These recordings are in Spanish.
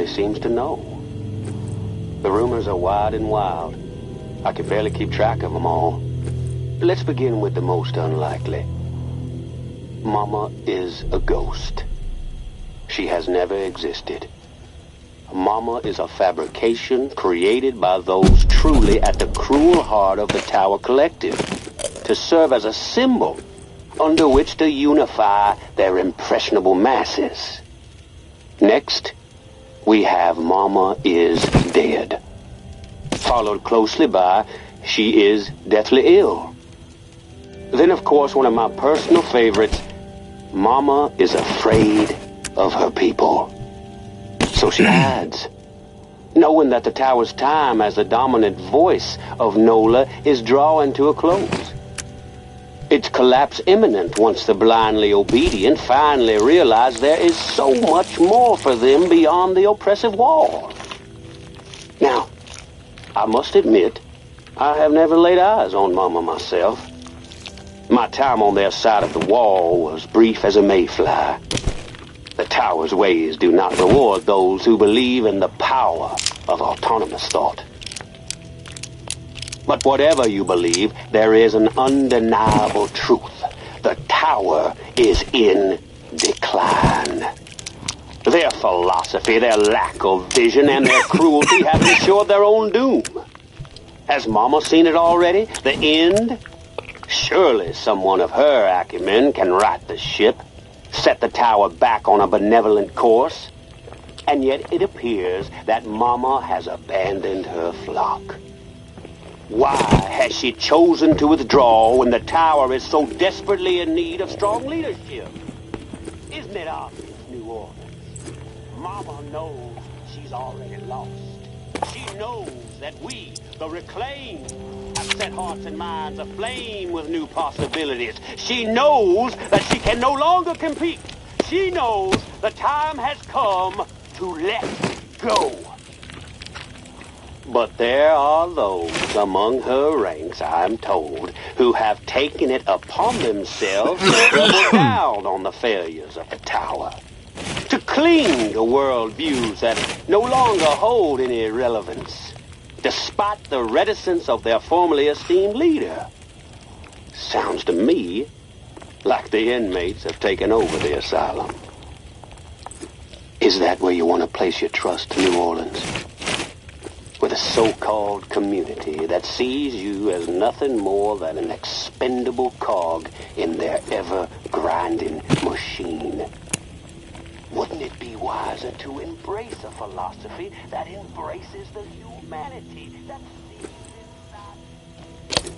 nobody seems to know. The rumors are wide and wild. I can barely keep track of them all. Let's begin with the most unlikely. Mama is a ghost. She has never existed. Mama is a fabrication created by those truly at the cruel heart of the Tower Collective to serve as a symbol under which to unify their impressionable masses. Next, we have Mama is dead, followed closely by she is deathly ill. Then, of course, one of my personal favorites, Mama is afraid of her people. So she hides, knowing that the Tower's time as the dominant voice of NOLA is drawing to a close. Its collapse imminent once the blindly obedient finally realize there is so much more for them beyond the oppressive wall. Now, I must admit, I have never laid eyes on Mama myself. My time on their side of the wall was brief as a mayfly. The Tower's ways do not reward those who believe in the power of autonomous thought. But whatever you believe, there is an undeniable truth. The Tower is in decline. Their philosophy, their lack of vision, and their cruelty have ensured their own doom. Has Mama seen it already? The end? Surely someone of her acumen can right the ship, set the Tower back on a benevolent course. And yet it appears that Mama has abandoned her flock. Why has she chosen to withdraw when the Tower is so desperately in need of strong leadership? Isn't it obvious, New Orleans? Mama knows she's already lost. She knows that we, the reclaimed, have set hearts and minds aflame with new possibilities. She knows that she can no longer compete. She knows the time has come to let go. But there are those among her ranks, I'm told, who have taken it upon themselves to double down on the failures of the Tower, to cling to worldviews that no longer hold any relevance, despite the reticence of their formerly esteemed leader. Sounds to me like the inmates have taken over the asylum. Is that where you want to place your trust, New Orleans? With a so-called community that sees you as nothing more than an expendable cog in their ever-grinding machine. Wouldn't it be wiser to embrace a philosophy that embraces the humanity that sees inside?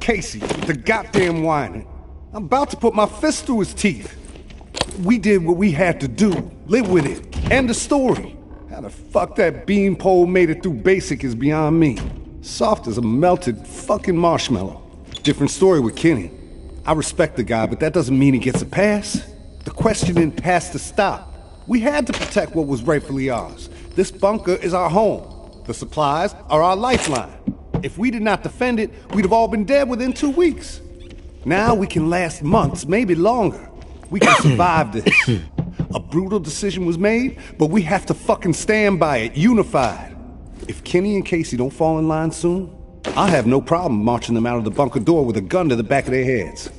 Casey, with the goddamn whining. I'm about to put my fist through his teeth. We did what we had to do. Live with it. End the story. How the fuck that beanpole made it through basic is beyond me. Soft as a melted fucking marshmallow. Different story with Kenny. I respect the guy, but that doesn't mean he gets a pass. The questioning has to stop. We had to protect what was rightfully ours. This bunker is our home. The supplies are our lifeline. If we did not defend it, we'd have all been dead within 2 weeks. Now we can last months, maybe longer. We can survive this. A brutal decision was made, but we have to fucking stand by it, unified. If Kenny and Casey don't fall in line soon, I'll have no problem marching them out of the bunker door with a gun to the back of their heads.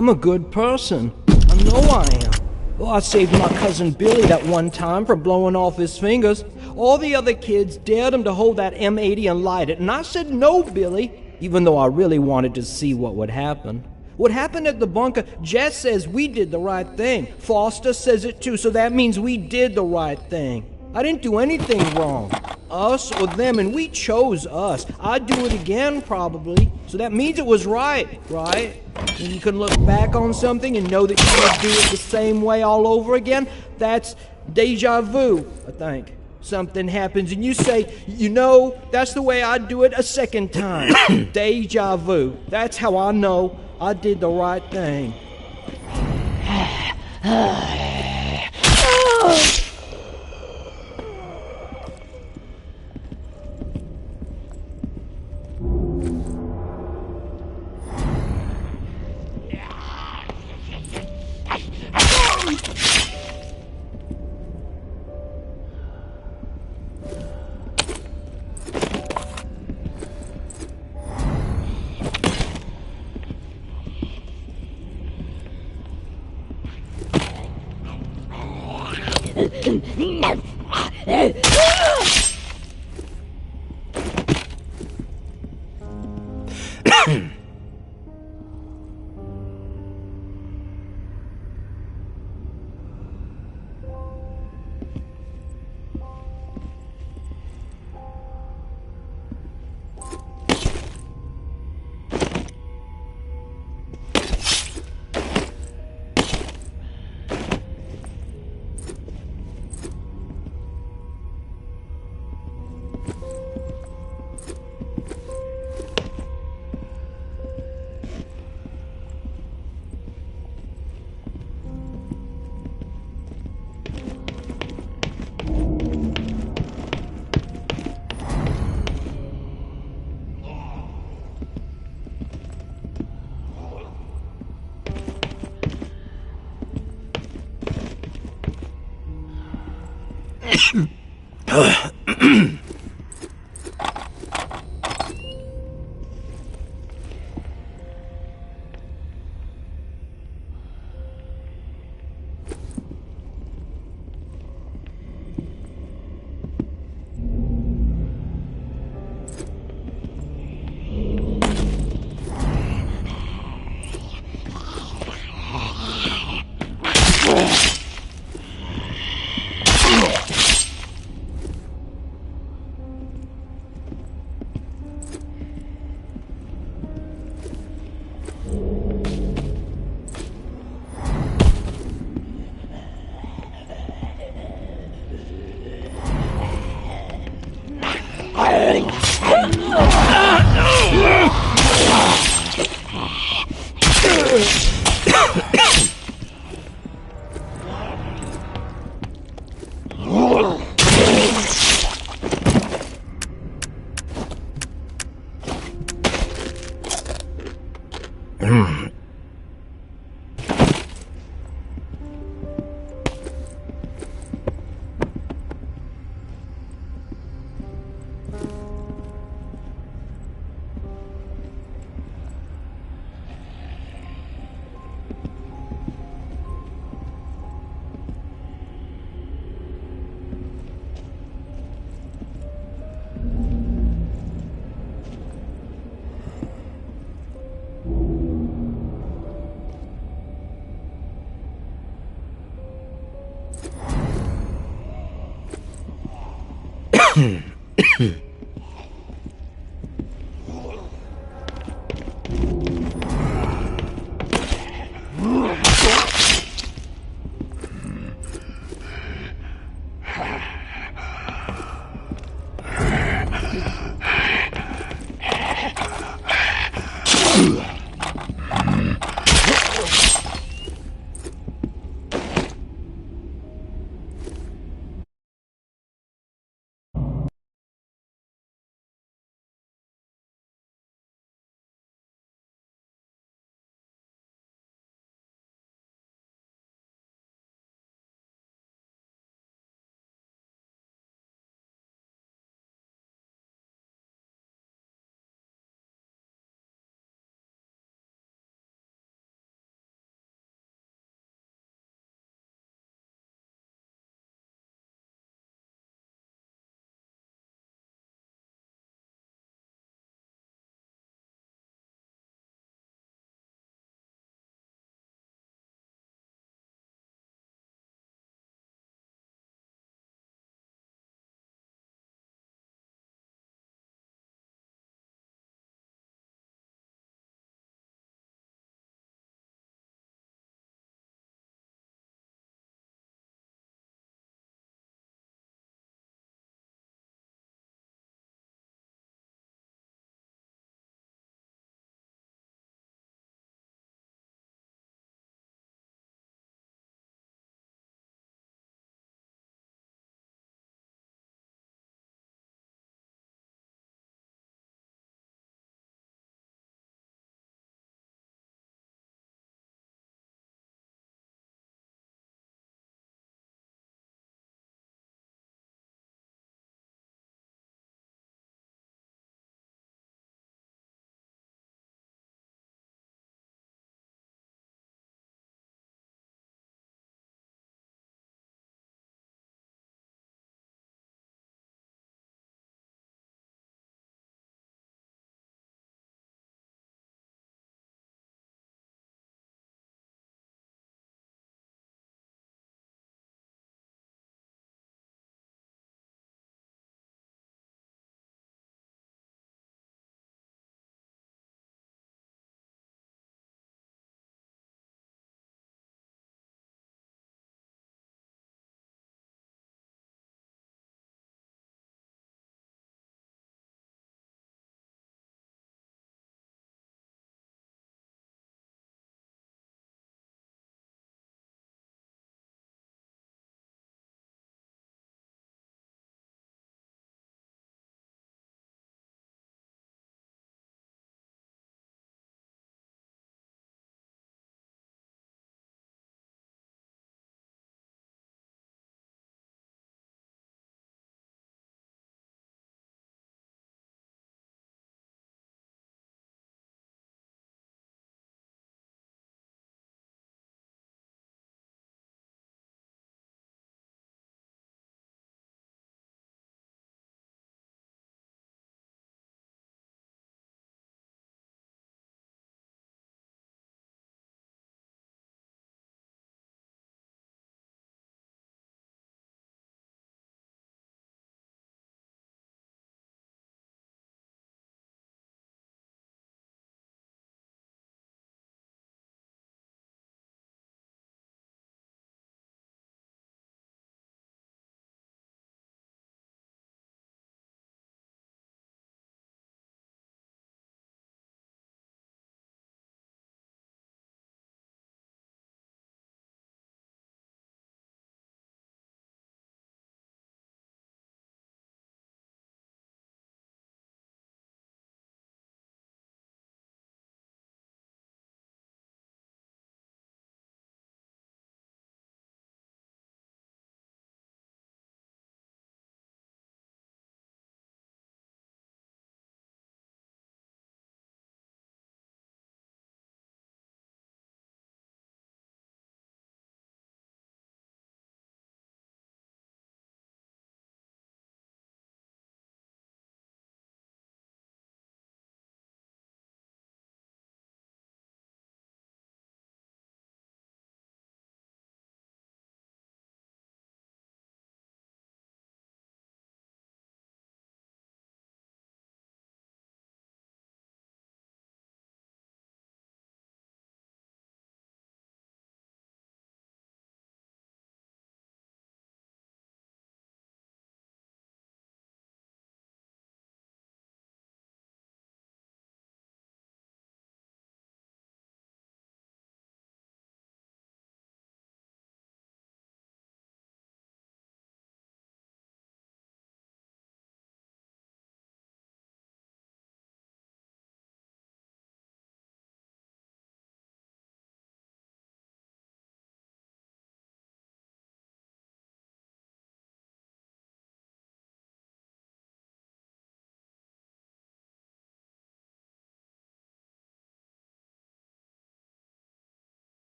I'm a good person. I know I am. Well, I saved my cousin Billy that one time from blowing off his fingers. All the other kids dared him to hold that M80 and light it, and I said no, Billy, even though I really wanted to see what would happen. What happened at the bunker, Jess says we did the right thing. Foster says it too, so that means we did the right thing. I didn't do anything wrong. Us or them, and we chose us. I'd do it again, probably. So that means it was right, right? When you can look back on something and know that you would do it the same way all over again, that's deja vu, I think. Something happens and you say, you know, that's the way I'd do it a second time. Deja vu. That's how I know I did the right thing.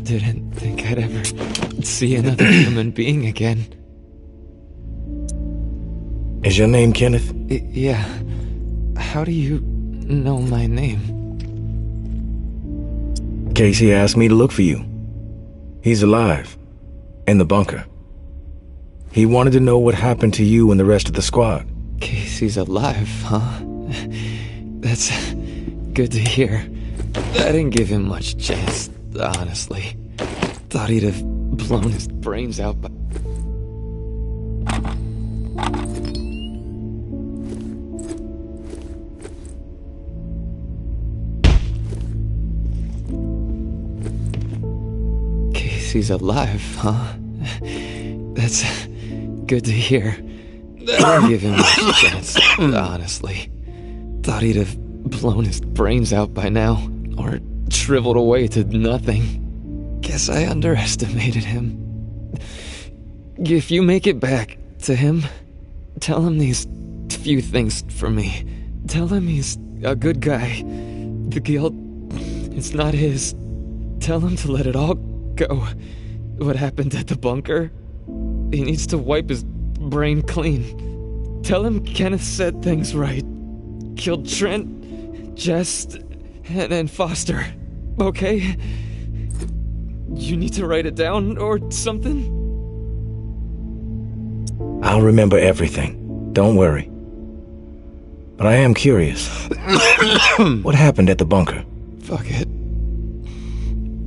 Didn't think I'd ever see another human being again. Is your name Kenneth? Yeah. How do you know my name? Casey asked me to look for you. He's alive. In the bunker. He wanted to know what happened to you and the rest of the squad. Casey's alive, huh? That's good to hear. I didn't give him much chance, honestly. Thought he'd have blown his brains out, but... Casey's alive, huh? That's good to hear. I didn't give him much chance, honestly. Thought he'd have blown his brains out by now, or shriveled away to nothing. Guess I underestimated him. If you make it back to him, tell him these few things for me. Tell him he's a good guy. The guilt, it's not his. Tell him to let it all go. What happened at the bunker? He needs to wipe his brain clean. Tell him Kenneth said things right. Killed Trent, Jess, and Foster. Okay? You need to write it down or something? I'll remember everything. Don't worry. But I am curious. What happened at the bunker? Fuck it.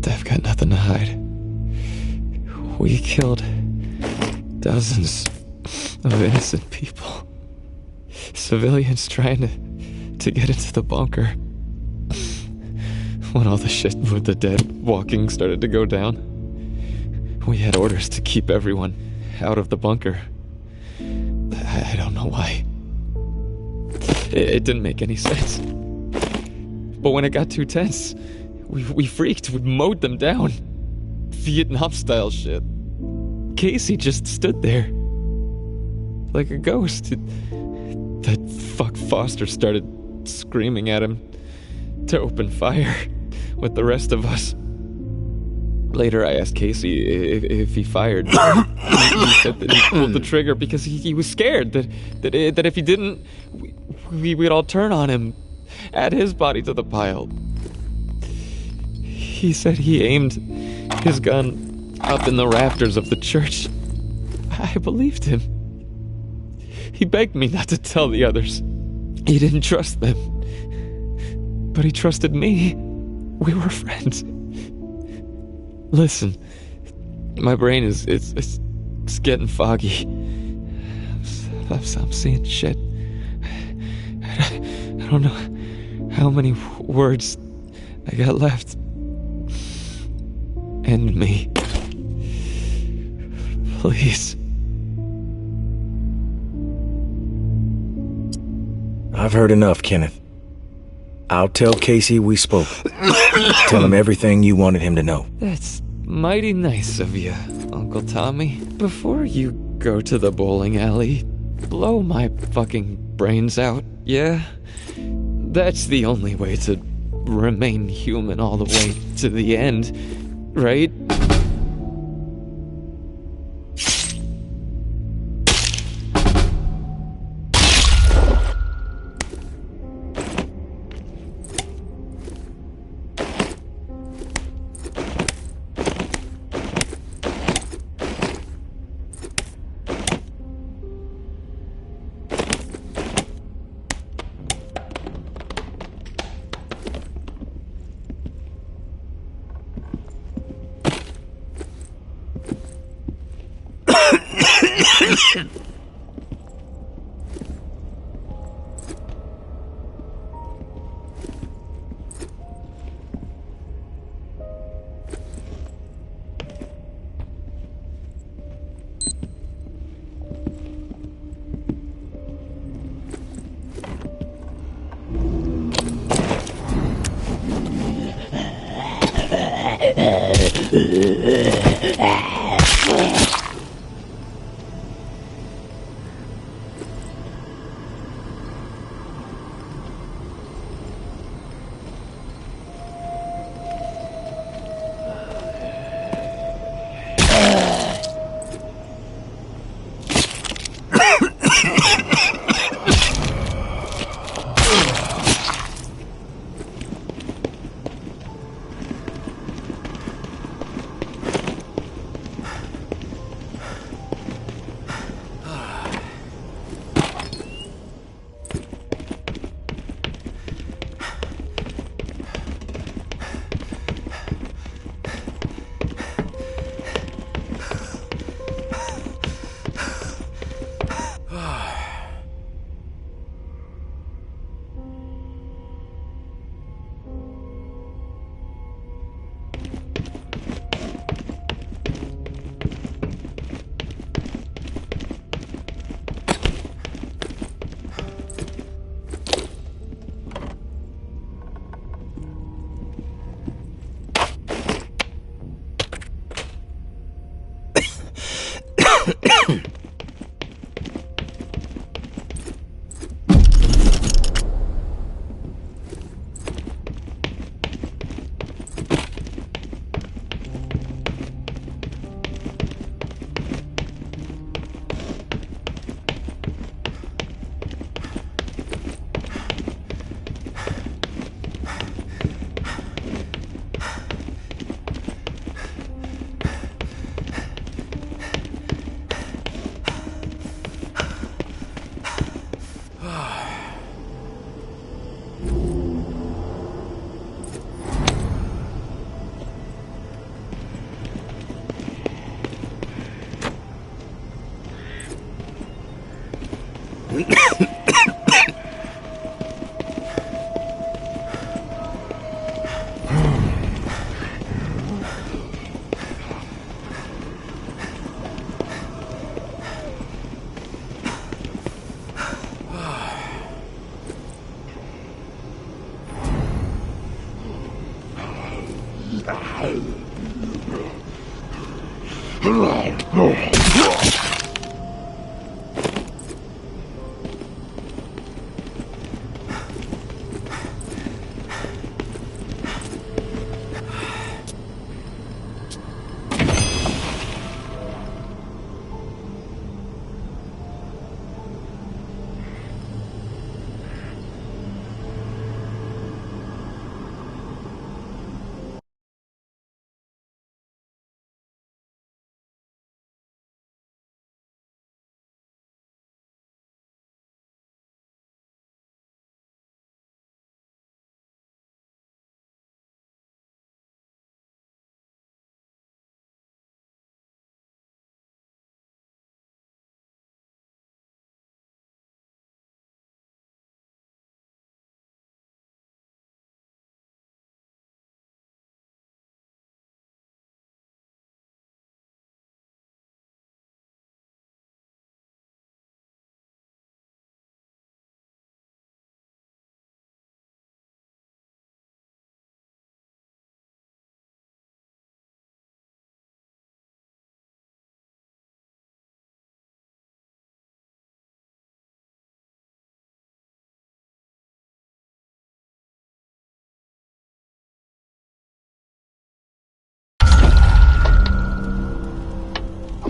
I've got nothing to hide. We killed dozens of innocent people. Civilians trying to get into the bunker. When all the shit with the dead walking started to go down, we had orders to keep everyone out of the bunker. I don't know why. It didn't make any sense. But when it got too tense, we freaked. We mowed them down. Vietnam-style shit. Casey just stood there. Like a ghost. That fuck Foster started screaming at him to open fire with the rest of us. Later, I asked Casey if he fired. He said that he pulled the trigger because he was scared that if he didn't, we'd all turn on him, add his body to the pile. He said he aimed his gun up in the rafters of the church. I believed him. He begged me not to tell the others. He didn't trust them. But he trusted me. We were friends. Listen, my brain is getting foggy. I'm seeing shit. I don't know how many words I got left. End me. Please. I've heard enough, Kenneth. I'll tell Casey we spoke. Tell him everything you wanted him to know. That's mighty nice of you, Uncle Tommy. Before you go to the bowling alley, blow my fucking brains out, yeah? That's the only way to remain human all the way to the end, right?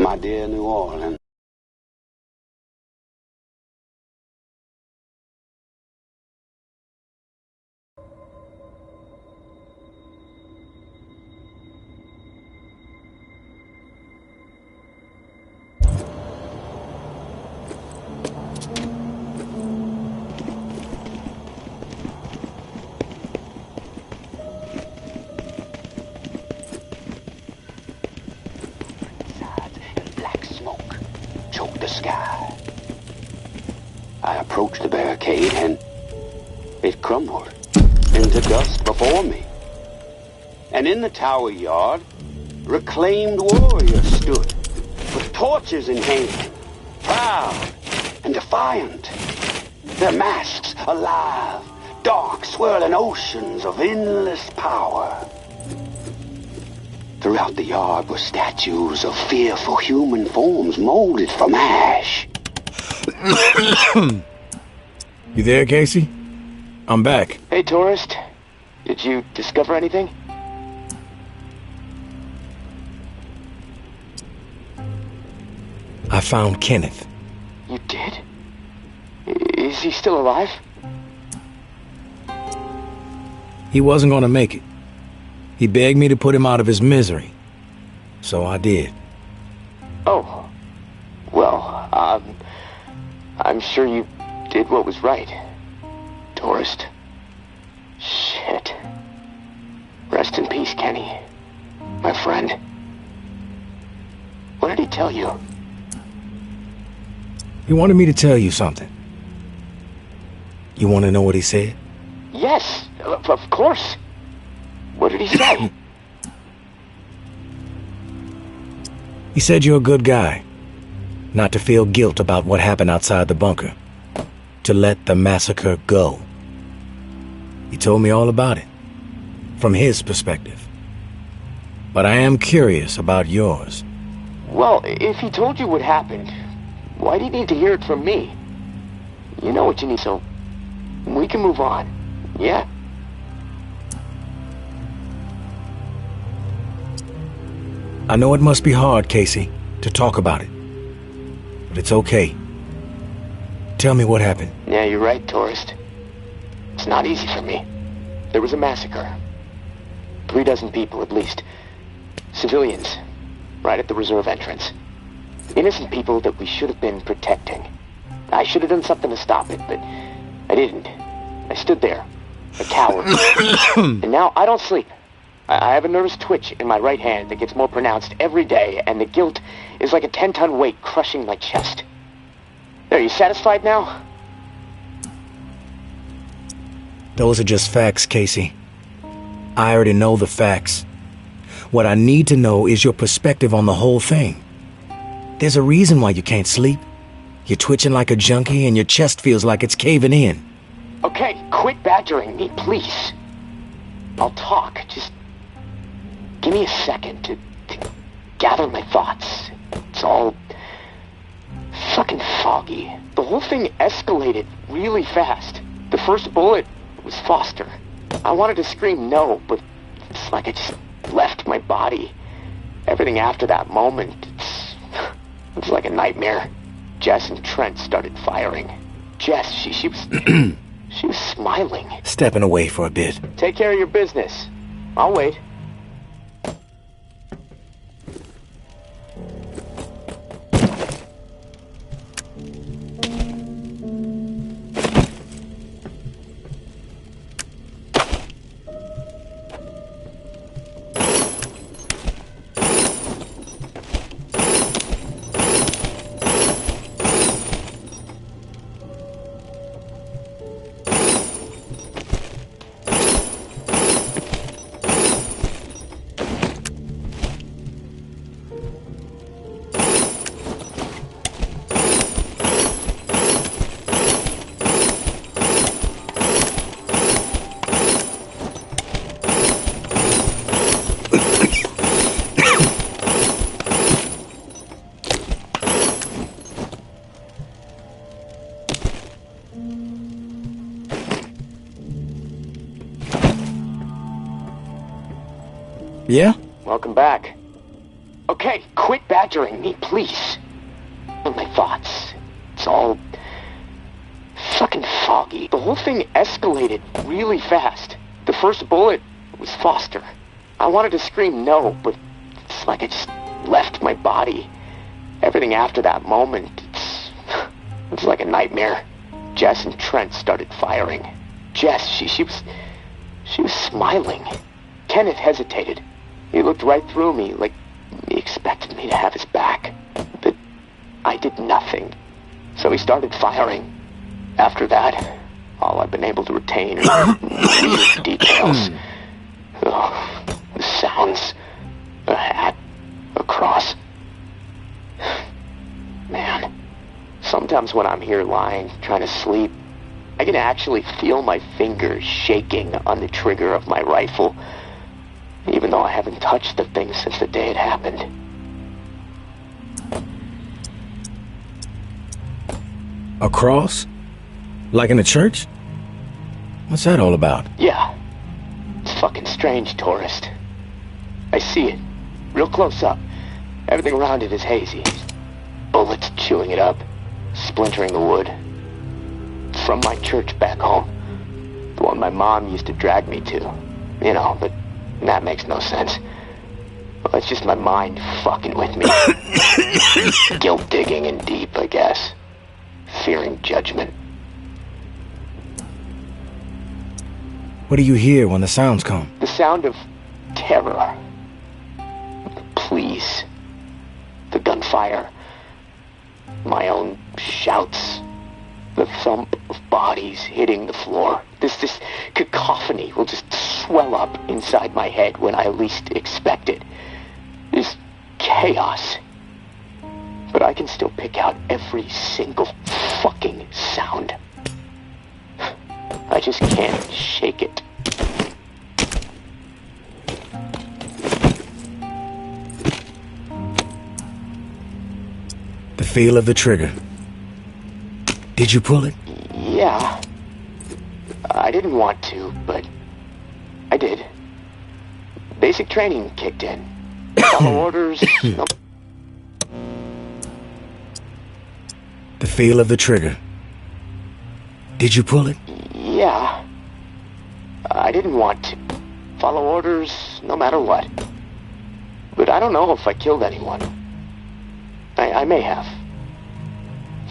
My dear New Orleans. And black smoke. the sky. I approached the barricade and it crumbled into dust before me. And in the tower yard, reclaimed warriors stood with torches in hand, proud and defiant. Their masks alive, dark swirling oceans of endless power. Throughout the yard were statues of fearful human forms molded from ash. You there, Casey? I'm back. Hey, tourist. Did you discover anything? I found Kenneth. You did? Is he still alive? He wasn't gonna make it. He begged me to put him out of his misery. So I did. Oh. Well, I'm sure you did what was right. Tourist. Shit. Rest in peace, Kenny. My friend. What did he tell you? He wanted me to tell you something. You want to know what he said? Yes, of course. What did he say? He said you're a good guy. Not to feel guilt about what happened outside the bunker. To let the massacre go. He told me all about it. From his perspective. But I am curious about yours. Well, if he told you what happened, why do you need to hear it from me? You know what you need, so we can move on. Yeah? I know it must be hard, Casey, to talk about it. But it's okay. Tell me what happened. Yeah, you're right, tourist. It's not easy for me. There was a massacre. 36 people, at least. Civilians. Right at the reserve entrance. Innocent people that we should have been protecting. I should have done something to stop it, but I didn't. I stood there, a coward. And now I don't sleep. I have a nervous twitch in my right hand that gets more pronounced every day, and the guilt is like a 10-ton weight crushing my chest. Are you satisfied now? Those are just facts, Casey. I already know the facts. What I need to know is your perspective on the whole thing. There's a reason why you can't sleep. You're twitching like a junkie and your chest feels like it's caving in. Okay, quit badgering me, please. I'll talk, just give me a second to gather my thoughts. It's all fucking foggy. The whole thing escalated really fast. The first bullet was Foster. I wanted to scream no, but it's like I just left my body. Everything after that moment, it's like a nightmare. Jess and Trent started firing. Jess, she was she was smiling. Stepping away for a bit. Take care of your business. I'll wait. Yeah? Welcome back. Okay, quit badgering me, please. My thoughts. It's all fucking foggy. The whole thing escalated really fast. The first bullet was Foster. I wanted to scream no, but it's like I just left my body. Everything after that moment, it's like a nightmare. Jess and Trent started firing. Jess, she was smiling. Kenneth hesitated. He looked right through me, like he expected me to have his back. But I did nothing. So he started firing. After that, all I've been able to retain are weird details. Oh, the sounds, a hat, a cross. Man, sometimes when I'm here lying, trying to sleep, I can actually feel my fingers shaking on the trigger of my rifle, even though I haven't touched the thing since the day it happened. A cross? Like in a church? What's that all about? Yeah. It's fucking strange, tourist. I see it. Real close up. Everything around it is hazy. Bullets chewing it up. Splintering the wood. It's from my church back home. The one my mom used to drag me to. You know, but that makes no sense. Well, it's just my mind fucking with me. Guilt digging in deep, I guess. Fearing judgment. What do you hear when the sounds come? The sound of terror. Please. The gunfire. My own shouts. The thump of bodies hitting the floor. This cacophony will just swell up inside my head when I least expect it. This chaos. But I can still pick out every single fucking sound. I just can't shake it. The feel of the trigger. Did you pull it? Yeah. I didn't want to, but I did. Basic training kicked in. Follow orders. No. The feel of the trigger. Did you pull it? Yeah. I didn't want to. Follow orders no matter what. But I don't know if I killed anyone. I may have.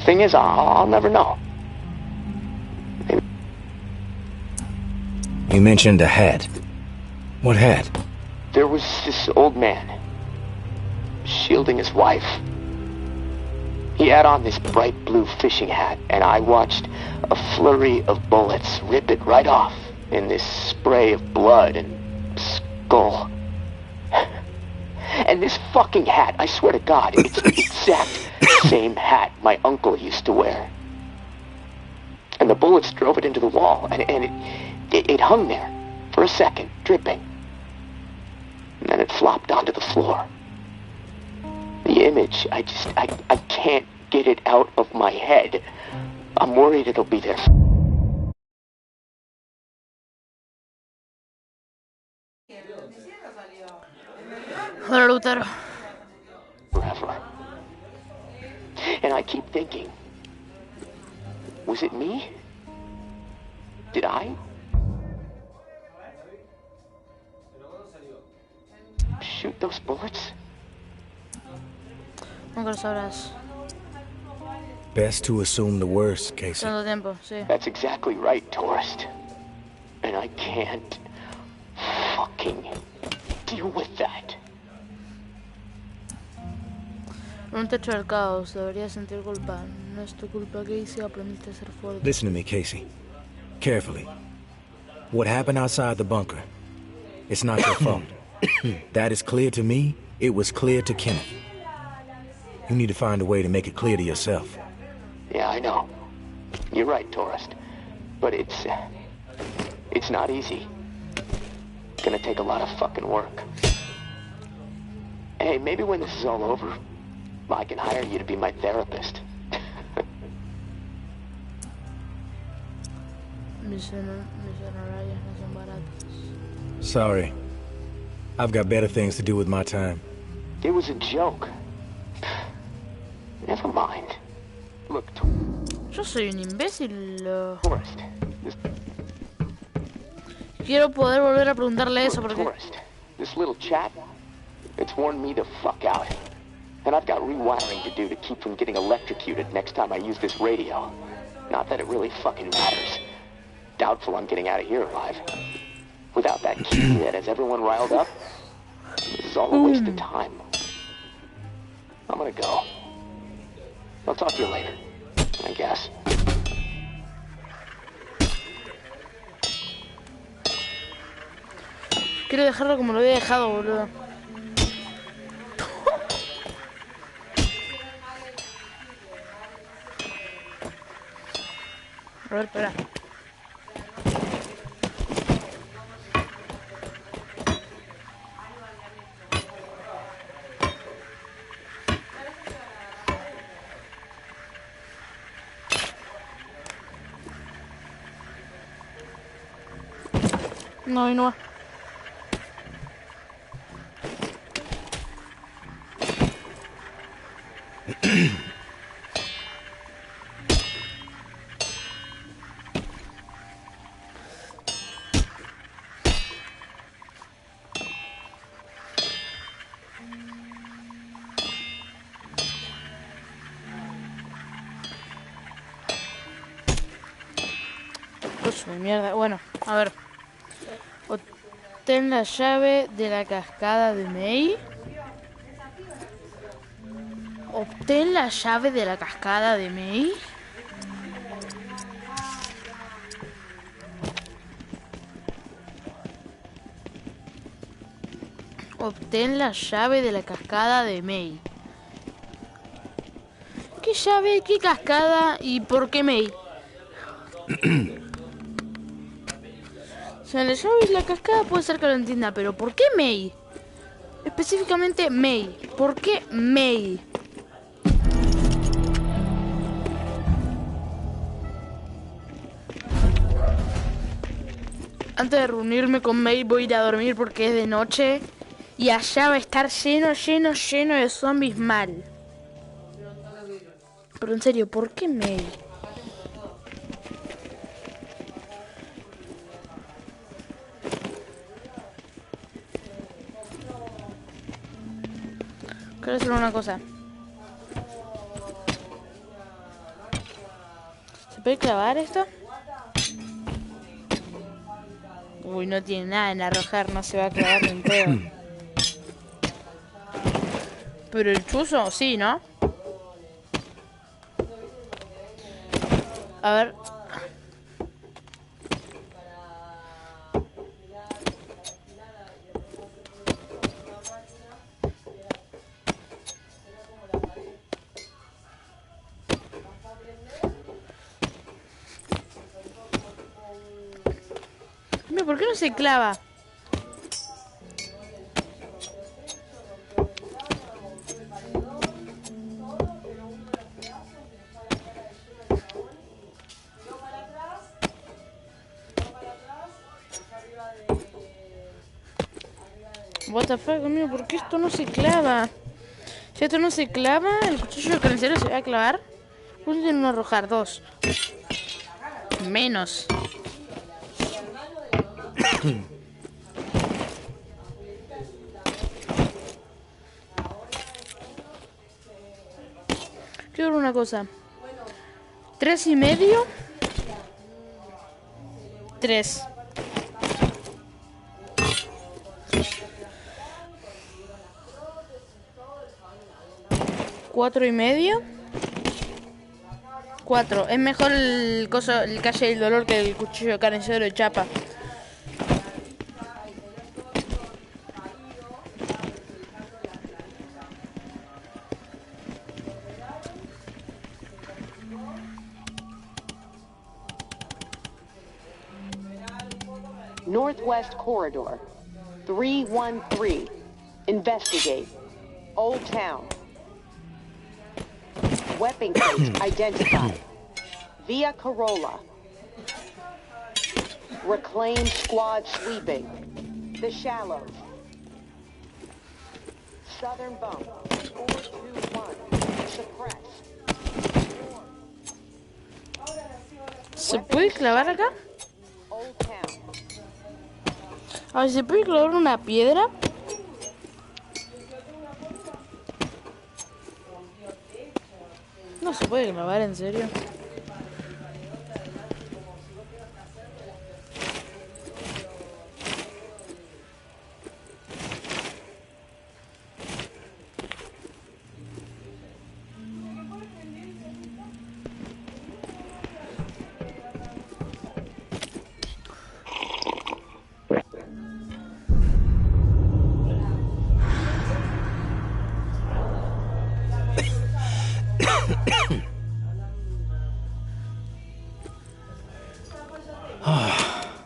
Thing is, I'll never know. You mentioned a hat. What hat? There was this old man, shielding his wife. He had on this bright blue fishing hat, and I watched a flurry of bullets rip it right off in this spray of blood and skull. And this fucking hat, I swear to God, it's the exact same hat my uncle used to wear. And the bullets drove it into the wall, and it hung there for a second, dripping. And then it flopped onto the floor. The image, I can't get it out of my head. I'm worried it'll be there Luther. forever. And I keep thinking, was it me? Did I shoot those bullets? Nunca lo sabrás. Best to assume the worst, Casey. Tanto tiempo, sí. That's exactly right, tourist. And I can't fucking deal with that. En un techo del caos, deberías sentir culpa. No es tu culpa, Casey, aprendiste a ser fuerte. Listen to me, Casey. Carefully. What happened outside the bunker? It's not your fault. That is clear to me. It was clear to Kenneth. You need to find a way to make it clear to yourself. Yeah, I know. You're right, tourist. But it's not easy. It's gonna take a lot of fucking work. Hey, maybe when this is all over, I can hire you to be my therapist. Mis honorarios no son baratos. Sorry. I've got better things to do with my time. It was a joke. Never mind. Look, Yo soy un imbécil. tourist. Quiero poder volver a preguntarle eso porque... Tourist. This little chat, it's worn me the fuck out. And I've got rewiring to do to keep from getting electrocuted next time I use this radio. Not that it really fucking matters. Doubtful I'm getting out of here alive. Without that key that has everyone riled up, this is all a waste of time. I'm gonna go. I'll talk to you later, I guess. Quiero dejarlo como lo había dejado, boludo. A ver, espera. No, y no va. Pues mierda. Bueno, a ver. Obtén la llave de la cascada de May. Obtén la llave de la cascada de May. Obtén la llave de la cascada de May. ¿Qué llave? ¿Qué cascada? ¿Y por qué May? O sea, la llave y la cascada puede ser que lo entienda, pero ¿por qué May? Específicamente May. ¿Por qué May? Antes de reunirme con May voy a ir a dormir porque es de noche. Y allá va a estar lleno de zombies mal. Pero en serio, ¿por qué May? Quiero hacer una cosa. ¿Se puede clavar esto? Uy, no tiene nada en arrojar, no se va a clavar ni en pedo. Pero el chuzo, sí, ¿no? A ver. Mira, ¿por qué no se clava? What the fuck, amigo, ¿por qué esto no se clava? Si esto no se clava, el cuchillo de carnicero se va a clavar. ¿Cuánto tiene uno arrojar? 2. Menos. Quiero ver una cosa. 3,5. 3. 4,5. 4. Es mejor el calle del dolor que el cuchillo de carnicero de chapa. Northwest Corridor, 313. Investigate. Old Town. Weapon case identified. Via Corolla. Reclaim squad sweeping. The Shallows. Southern Bump. 421. Suppress. ¿Se puede clavar acá? Old Town. A ver, ¿se puede clavar una piedra? No se puede clavar, ¿en serio?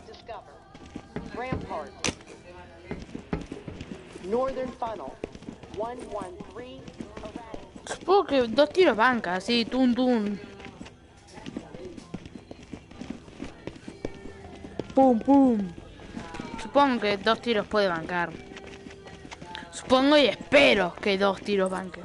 Discover. Rampart. Northern Funnel. 113. Supongo que 2 tiros banca, así, tun tun. Pum pum. Supongo que 2 tiros puede bancar. Supongo y espero que 2 tiros banquen.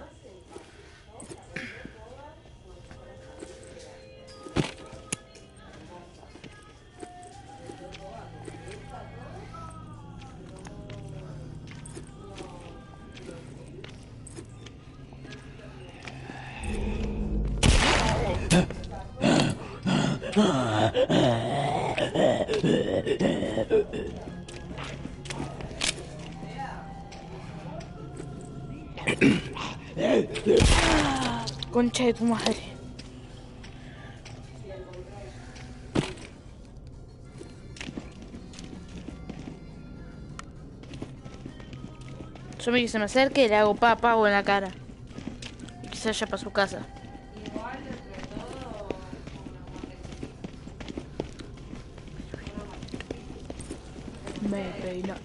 Concha de tu madre. Yo me se me acerque y le hago pago en la cara. Y que se vaya para su casa. Me peino.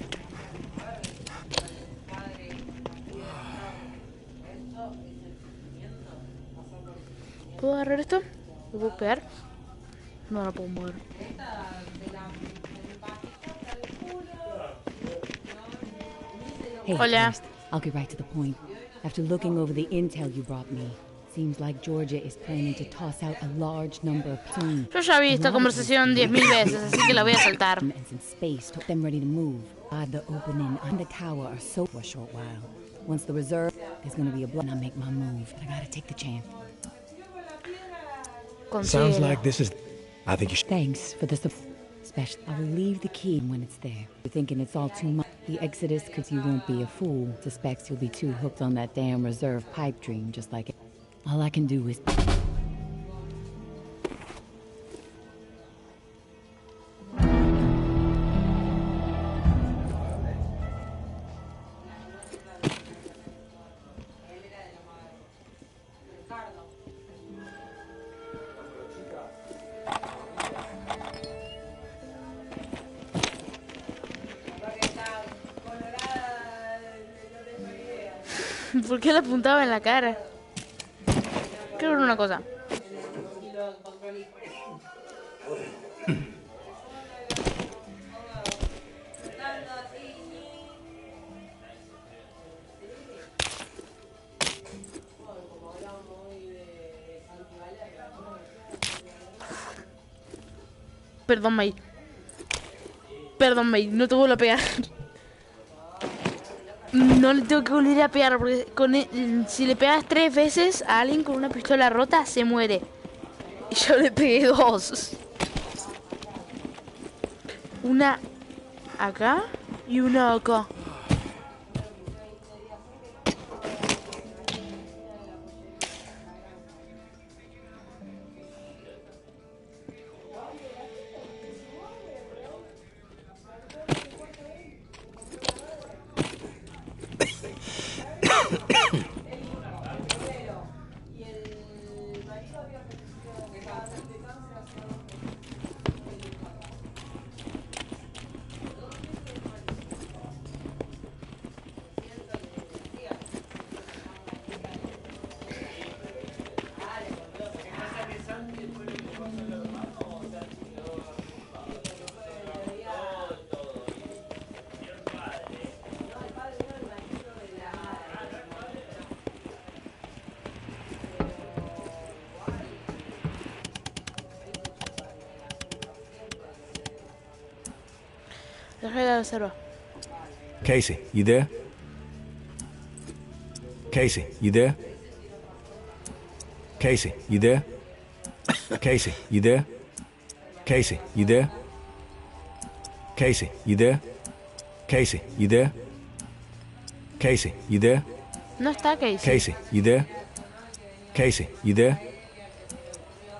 ¿Puedo agarrar esto? ¿Lo puedo pegar? No lo puedo mover. Hey, Hola. first, I'll get right to the point. After looking over the intel you brought me, seems like Georgia is planning to toss out a large number of planes. Yo ya vi esta conversación 10.000 veces, así que la voy a saltar. And some space took them ready to move. The opening and the tower are so for a short while. Once the reserve, there's gonna be a blow. And I make my move. I gotta take the chance. Sounds like this is... I think you should... Thanks for the special. I will leave the key when it's there. You're thinking it's all too much. The Exodus, cause you won't be a fool. Suspects you'll be too hooked on that damn reserve pipe dream, just like it. All I can do is... ¿Por qué le apuntaba en la cara? Quiero ver una cosa. Perdón, May. Perdón, May. No te vuelvo a pegar. No le tengo que volver a pegar porque si le pegas 3 veces a alguien con una pistola rota se muere. Y yo le pegué 2. Una acá y una acá. Dejé la reserva. Casey, you there? Casey, you there? Casey, you there? Casey, you there? Casey, you there? Casey, you there? Casey, you there? Casey, you there? No está Casey. Casey, you there? Casey, you there?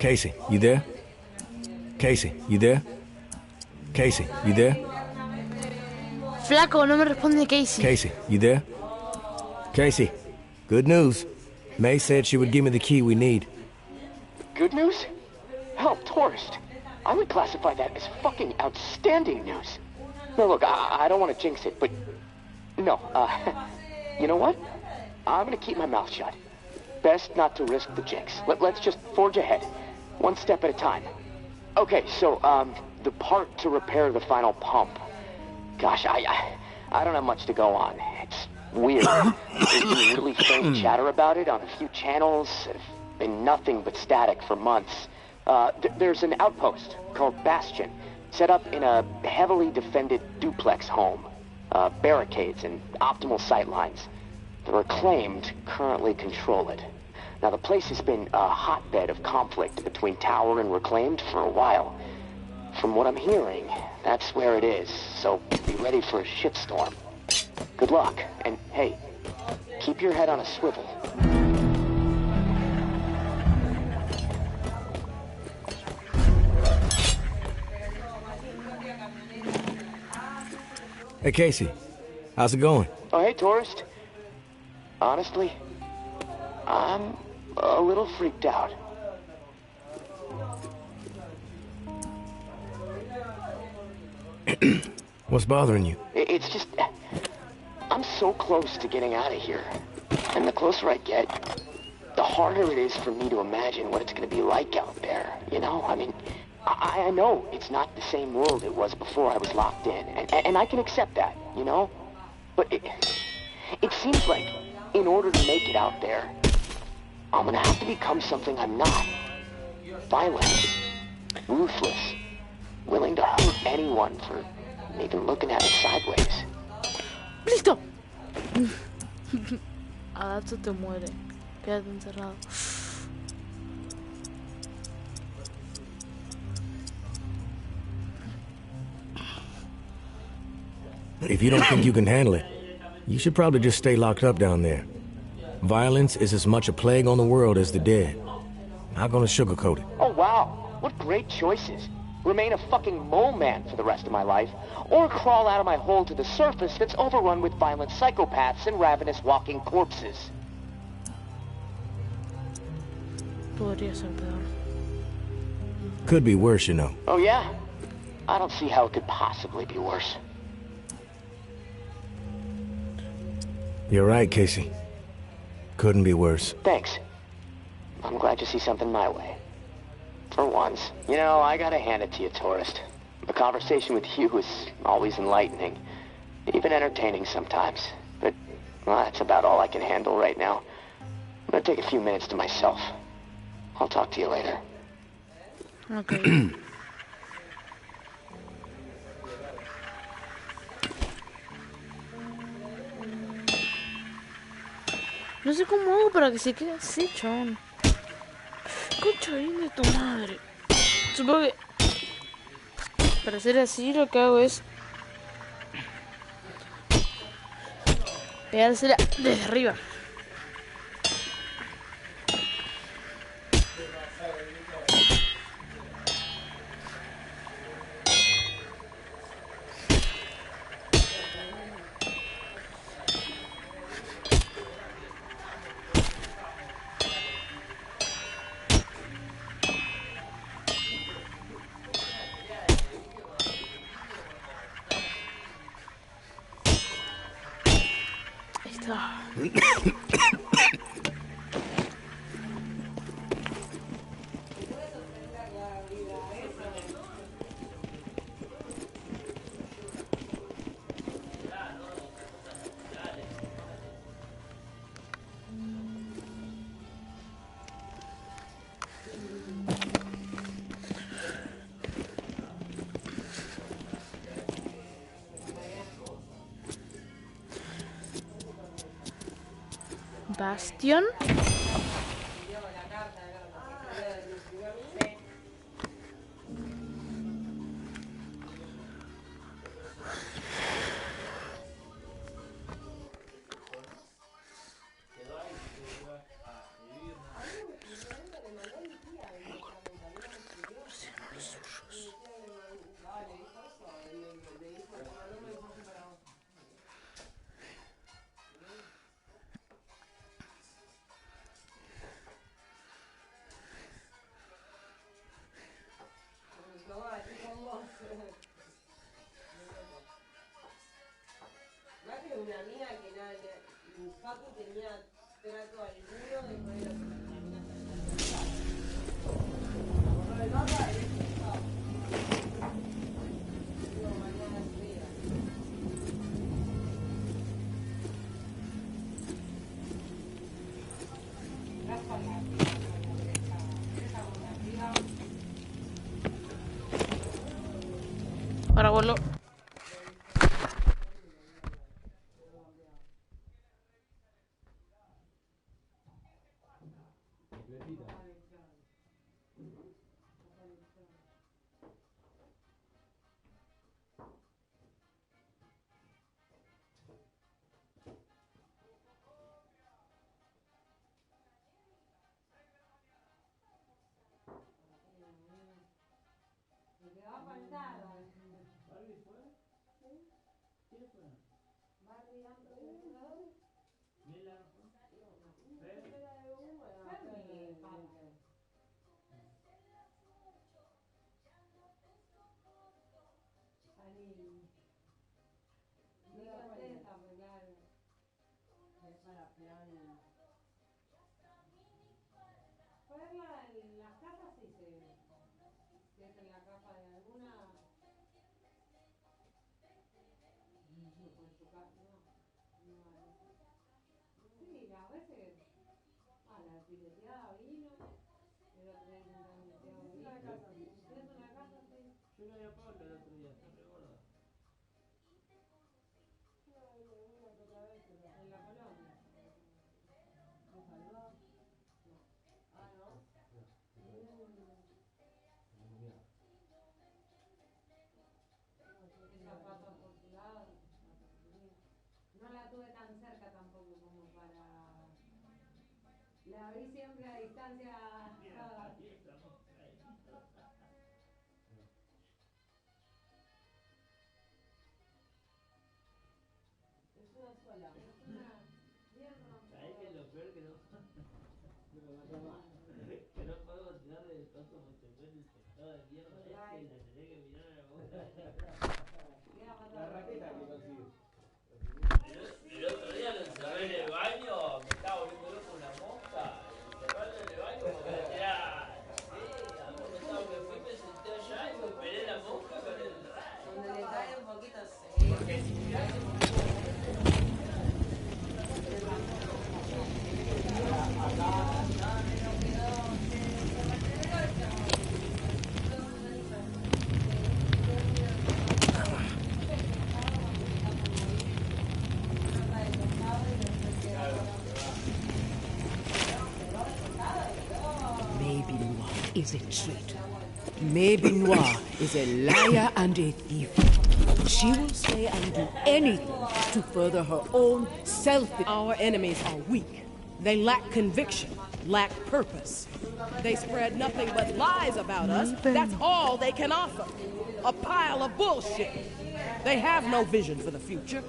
Casey, you there? Casey, you there? Casey, you there? Flaco, no me responde Casey. Casey, you there? Casey, good news. May said she would give me the key we need. Good news? Hell, tourist. I would classify that as fucking outstanding news. No, look, I don't want to jinx it, but... No, you know what? I'm gonna keep my mouth shut. Best not to risk the jinx. Let's just forge ahead. One step at a time. Okay, so, the part to repair the final pump. Gosh, I don't have much to go on. It's weird. There's been really faint chatter about it on a few channels. It's been nothing but static for months. There's an outpost called Bastion, set up in a heavily defended duplex home. Barricades and optimal sight lines. The Reclaimed currently control it. Now, the place has been a hotbed of conflict between Tower and Reclaimed for a while. From what I'm hearing, that's where it is, so be ready for a shitstorm. Good luck, and hey, keep your head on a swivel. Hey, Casey. How's it going? Oh, hey, tourist. Honestly, I'm a little freaked out. What's bothering you? It's just... I'm so close to getting out of here. And the closer I get, the harder it is for me to imagine what it's going to be like out there, you know? I mean, I know it's not the same world it was before I was locked in, and I can accept that, you know? But it seems like in order to make it out there, I'm going to have to become something I'm not. Violent, ruthless, willing to hurt anyone for even looking at it sideways. ¡Listo! Adapto te muere. Quédate encerrado. If you don't think you can handle it, you should probably just stay locked up down there. Violence is as much a plague on the world as the dead. Not gonna sugarcoat it. Oh, wow. What great choices. Remain a fucking mole man for the rest of my life, or crawl out of my hole to the surface that's overrun with violent psychopaths and ravenous walking corpses. Podría ser peor. Could be worse, you know. Oh, yeah? I don't see how it could possibly be worse. You're right, Casey. Couldn't be worse. Thanks. I'm glad you see something my way. For once. You know, I gotta hand it to you, tourist. A conversation with you is always enlightening. Even entertaining sometimes. But, well, that's about all I can handle right now. I'm gonna take a few minutes to myself. I'll talk to you later. Okay. No sé cómo hago para que se quede así, chabón. Concha bien de tu madre. Supongo que para hacer así lo que hago es pegársela desde arriba. Bastion. Una mina que nada, Facu tenía trato al muro de poder Ahora vuelo. No la tuve tan cerca tampoco como para... La vi siempre a distancia. Es una sola, es una bien rompida. ¿Sabes qué es lo peor que no? Que no podemos tirarle de tonto porque se muere el pescado de mierda y la tenés que mirar a la boca. La raqueta que consigues. El otro día lo encerré en el baño, me estaba volviendo loco una mosca. Encerrarlo en el baño porque era... me fui, me senté allá y me operé la mosca con el rayo. Cuando le cae un poquito así. Porque si Maybe Noir is a traitor. Maybe Noir is a liar and a thief. She will say and do anything to further her own selfish. Our enemies are weak. They lack conviction, lack purpose. They spread nothing but lies about us. That's all they can offer. A pile of bullshit. They have no vision for the future.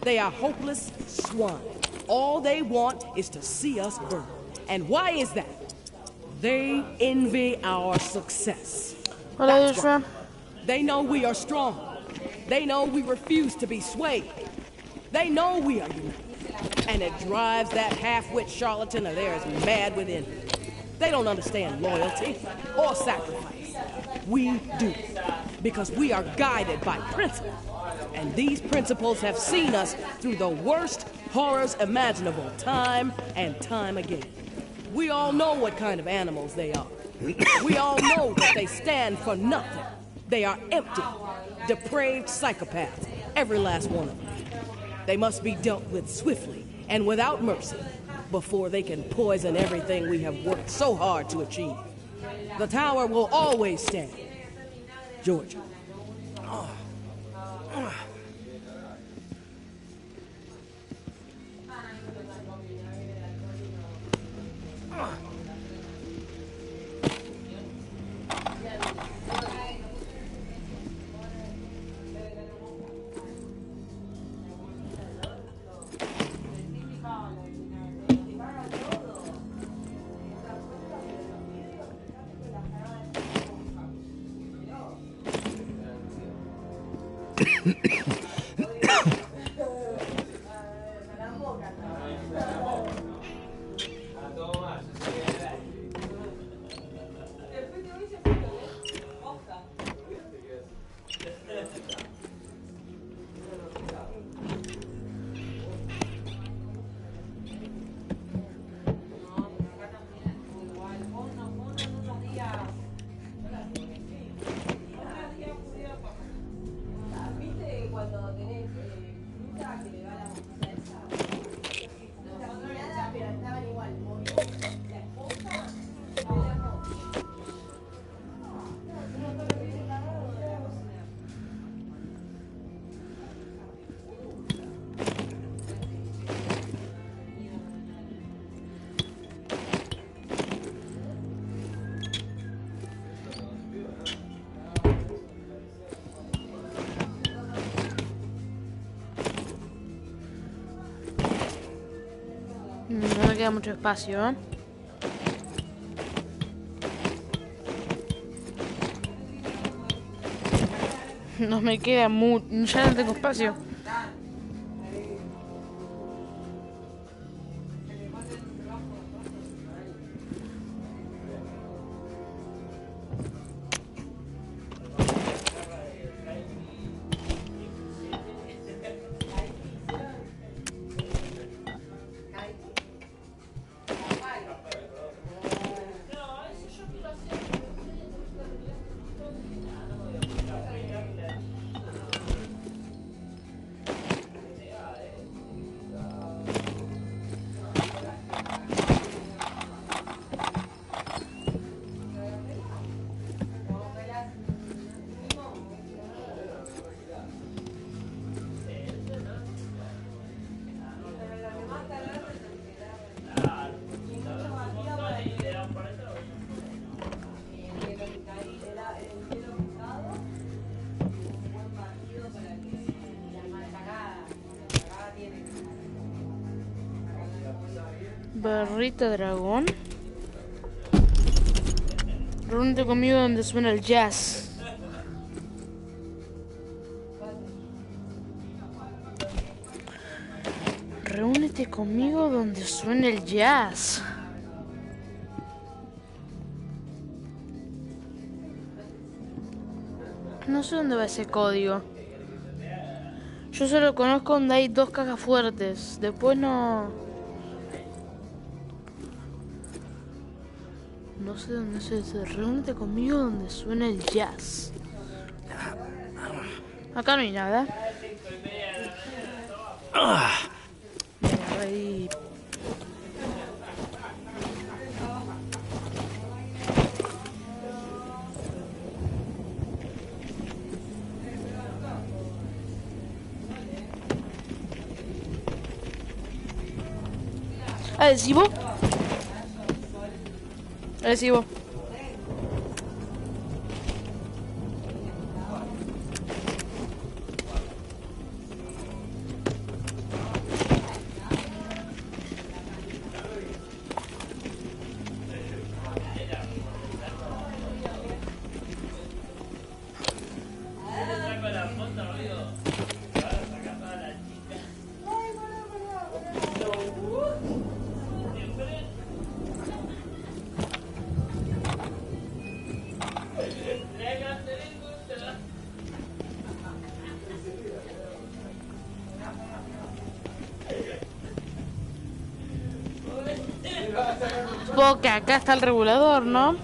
They are hopeless swine. All they want is to see us burn. And why is that? They envy our success. That's right. They know we are strong. They know we refuse to be swayed. They know we are united. And it drives that half-wit charlatan of theirs mad within. They don't understand loyalty or sacrifice. We do. Because we are guided by principles. And these principles have seen us through the worst horrors imaginable time and time again. We all know what kind of animals they are. We all know that they stand for nothing. They are empty, depraved psychopaths, every last one of them. They must be dealt with swiftly and without mercy before they can poison everything we have worked so hard to achieve. The tower will always stand. Georgia. No me queda mucho espacio, ¿eh? No me queda mucho. Ya no tengo espacio. Barrita dragón. Reúnete conmigo donde suena el jazz. Reúnete conmigo donde suene el jazz. No sé dónde va ese código. Yo solo conozco donde hay 2 cajas fuertes. Después no... No sé dónde es ese. Reúnete conmigo donde suena el jazz. Acá no hay nada. Ahí. ¿Adhesivo? Adhesivo. Supongo que acá está el regulador, ¿no?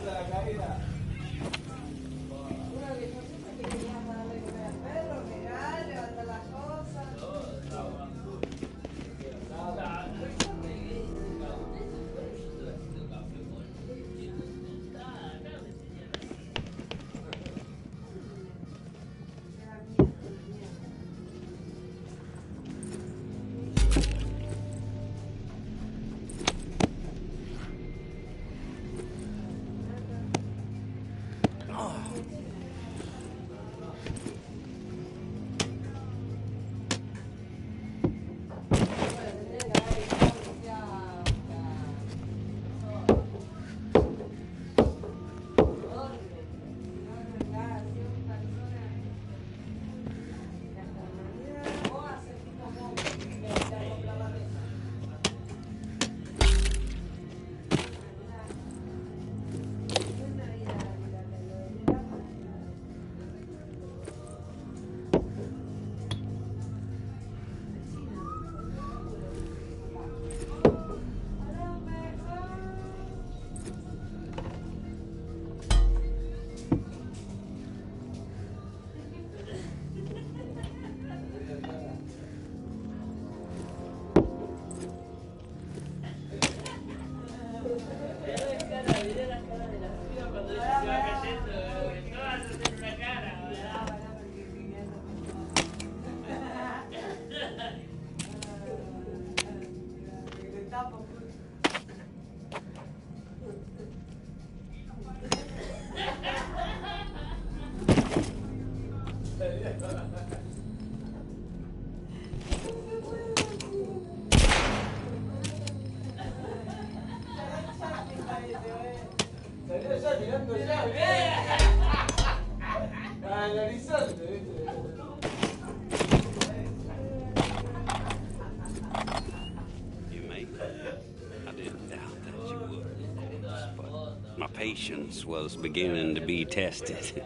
My patience was beginning to be tested.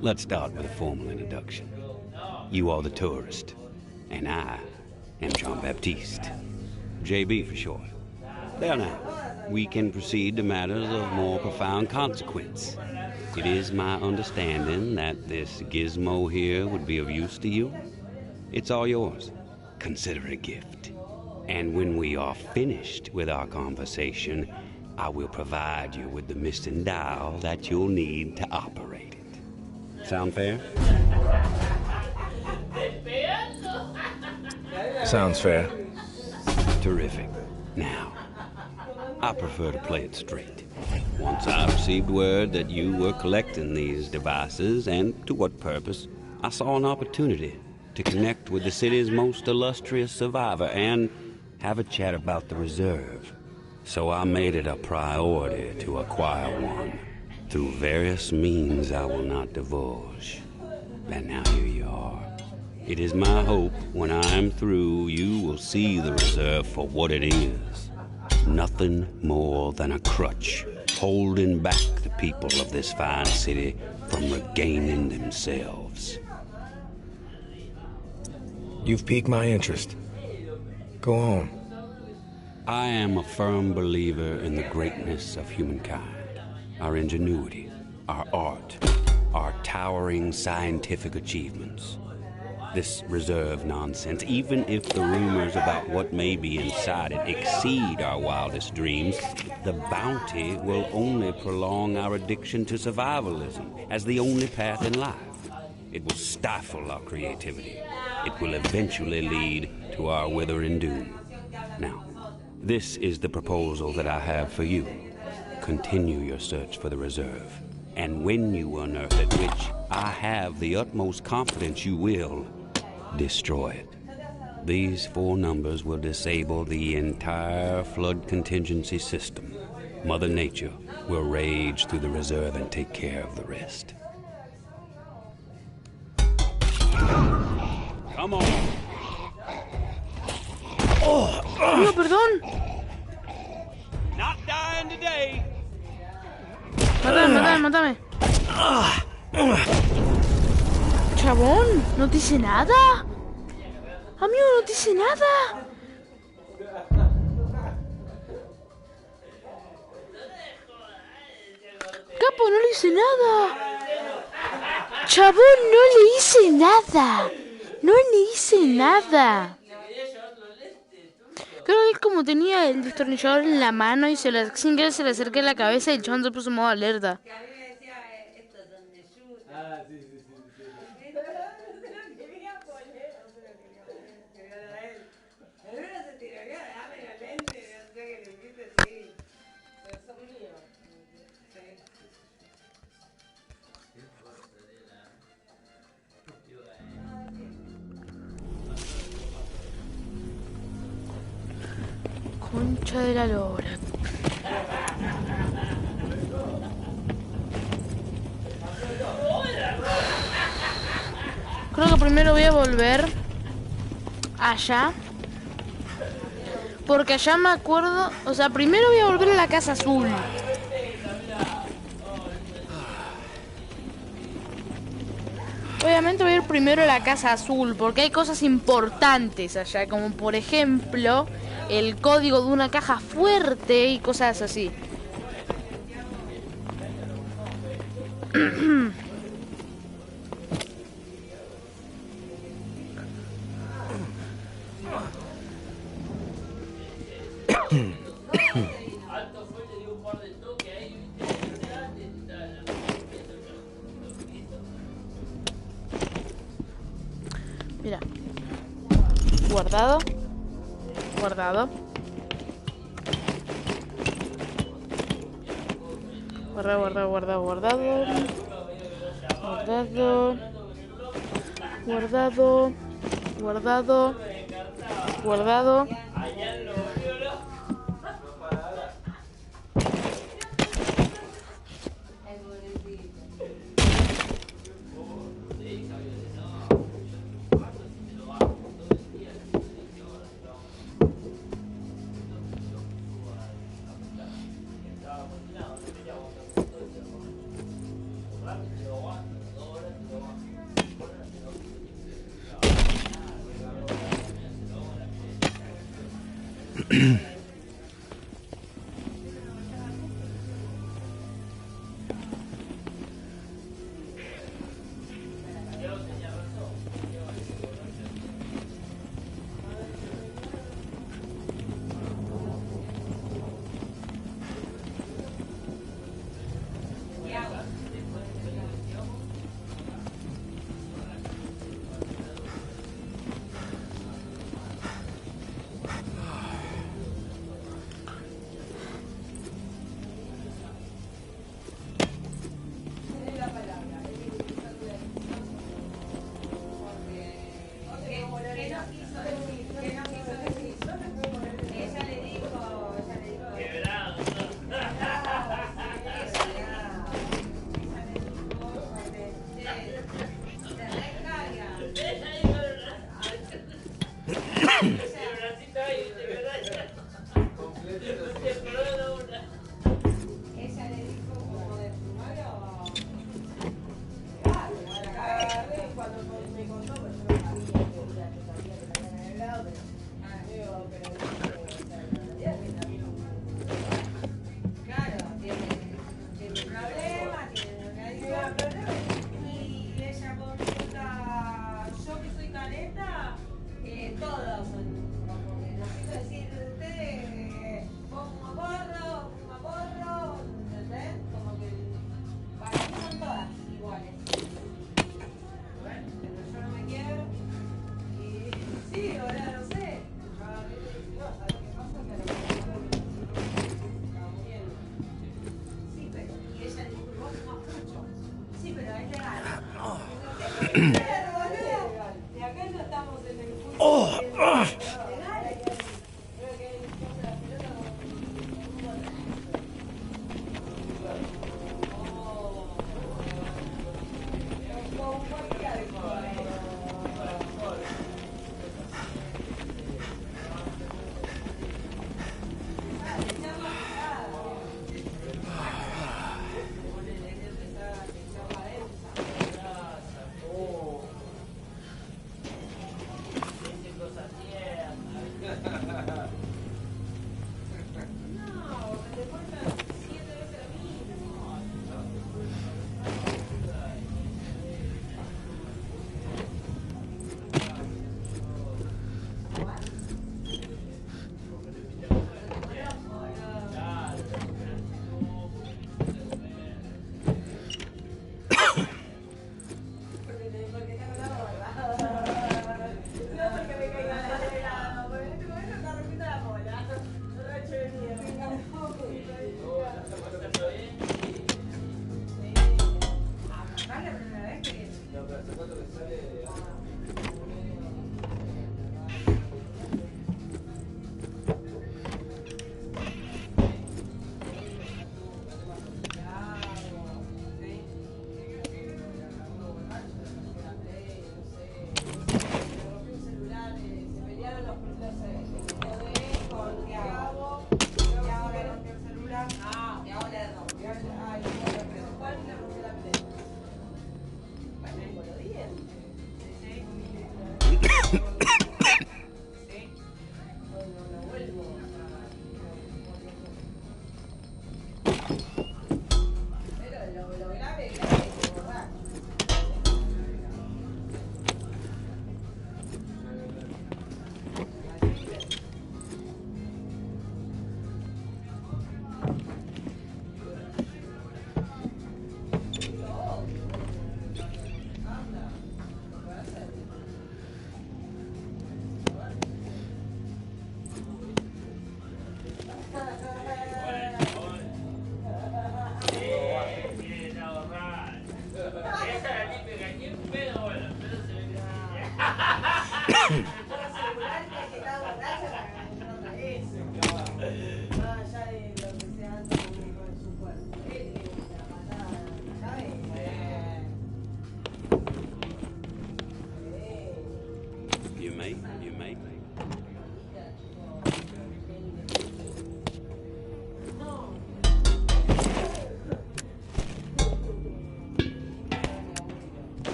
Let's start with a formal introduction. You are the tourist, and I am Jean-Baptiste. JB for short. There now, we can proceed to matters of more profound consequence. It is my understanding that this gizmo here would be of use to you. It's all yours. Consider it a gift. And when we are finished with our conversation, I will provide you with the missing dial that you'll need to operate it. Sound fair? Sounds fair. Terrific. Now, I prefer to play it straight. Once I received word that you were collecting these devices, and to what purpose, I saw an opportunity to connect with the city's most illustrious survivor and have a chat about the reserve. So I made it a priority to acquire one, through various means I will not divulge. And now here you are. It is my hope when I am through, you will see the reserve for what it is. Nothing more than a crutch, holding back the people of this fine city from regaining themselves. You've piqued my interest. Go on. I am a firm believer in the greatness of humankind, our ingenuity, our art, our towering scientific achievements. This reserve nonsense, even if the rumors about what may be inside it exceed our wildest dreams, the bounty will only prolong our addiction to survivalism as the only path in life. It will stifle our creativity. It will eventually lead to our withering doom. Now, this is the proposal that I have for you. Continue your search for the reserve. And when you unearth it, which I have the utmost confidence you will, destroy it. These 4 numbers will disable the entire flood contingency system. Mother Nature will rage through the reserve and take care of the rest. Come on. No, perdón. Not dying today. Mátame. Chabón, no te dice nada. Amigo, no te dice nada. Capo, no le hice nada. Chabón, no le hice nada. No le hice nada. Creo que él como tenía el destornillador en la mano y sin querer se le acerqué la cabeza y el chabón se puso en modo alerta. Concha de la lora. Creo que primero voy a volver allá. Porque allá me acuerdo... O sea, primero voy a volver a la casa azul. Obviamente voy a ir primero a la casa azul. Porque hay cosas importantes allá. Como por ejemplo... el código de una caja fuerte y cosas así. Mira. Guardado. Guardado. Guardado.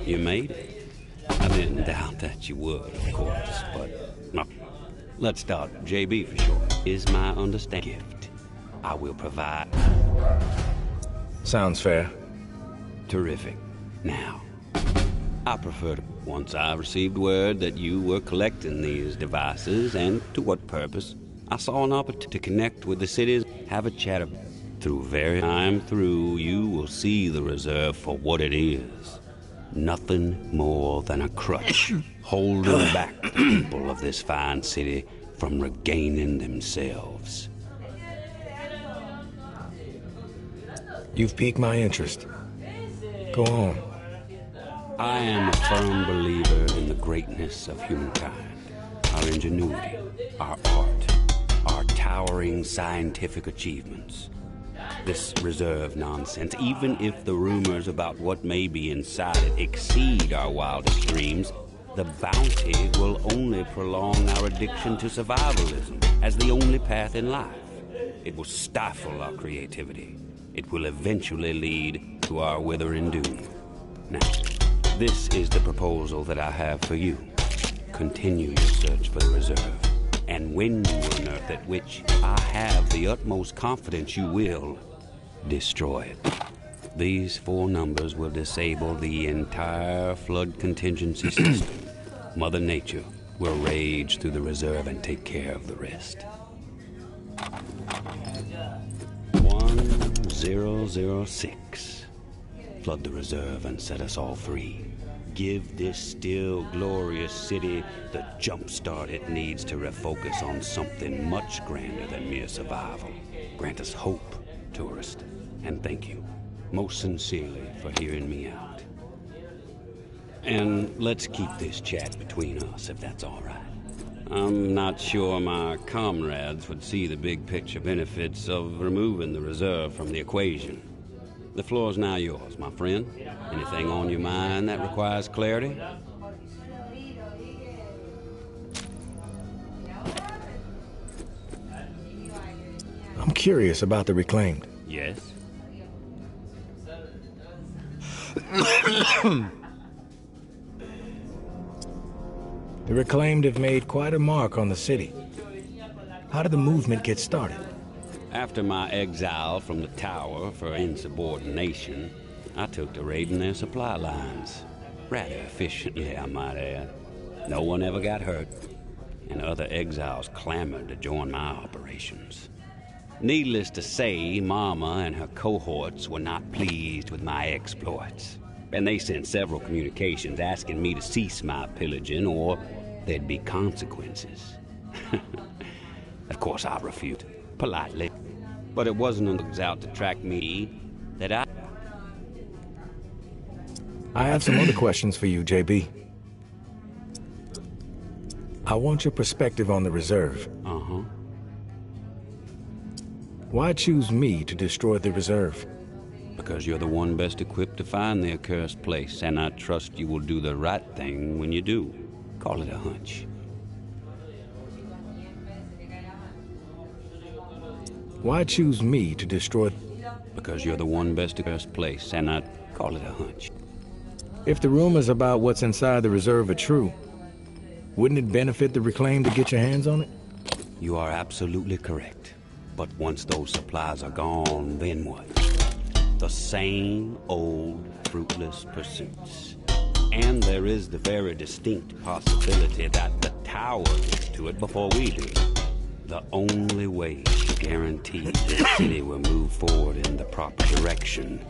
You made it? I didn't doubt that you would, of course, but... No. Let's start. JB for short. Is my understanding gift. I will provide... Sounds fair. Terrific. Now, I prefer to... Once I received word that you were collecting these devices, and to what purpose, I saw an opportunity to connect with the cities, have a chat about... Through very time through, you will see the reserve for what it is. Nothing more than a crutch, holding back the people of this fine city from regaining themselves. You've piqued my interest. Go on. I am a firm believer in the greatness of humankind, our ingenuity, our art, our towering scientific achievements. This reserve nonsense, even if the rumors about what may be inside it exceed our wildest dreams, the bounty will only prolong our addiction to survivalism as the only path in life. It will stifle our creativity. It will eventually lead to our withering doom. Now, this is the proposal that I have for you. Continue your search for the reserve, and when you unearth it, which I have the utmost confidence you will, destroy it. These 4 numbers will disable the entire flood contingency system. Mother Nature will rage through the reserve and take care of the rest. 1006. Flood the reserve and set us all free. Give this still glorious city the jump start it needs to refocus on something much grander than mere survival. Grant us hope, tourist, and thank you, most sincerely, for hearing me out. And let's keep this chat between us, if that's all right. I'm not sure my comrades would see the big picture benefits of removing the reserve from the equation. The floor's now yours, my friend. Anything on your mind that requires clarity? I'm curious about the reclaimed. Yes? The reclaimed have made quite a mark on the city. How did the movement get started? After my exile from the tower for insubordination, I took to raiding their supply lines. Rather efficiently, I might add. No one ever got hurt, and other exiles clamored to join my operations. Needless to say, Mama and her cohorts were not pleased with my exploits, and they sent several communications asking me to cease my pillaging or there'd be consequences. Of course, I refused, politely. But it wasn't until it was out to track me that I have some other questions for you, JB. I want your perspective on the reserve. Uh-huh. Why choose me to destroy the reserve? Because you're the one best equipped to find the accursed place, and I trust you will do the right thing when you do. Call it a hunch. Why choose me to destroy... because you're the one best place, and I'd call it a hunch. If the rumors about what's inside the reserve are true, wouldn't it benefit the Reclaim to get your hands on it? You are absolutely correct. But once those supplies are gone, then what? The same old fruitless pursuits. And there is the very distinct possibility that the tower gets to it before we do. The only way to guarantee the city will move forward in the proper direction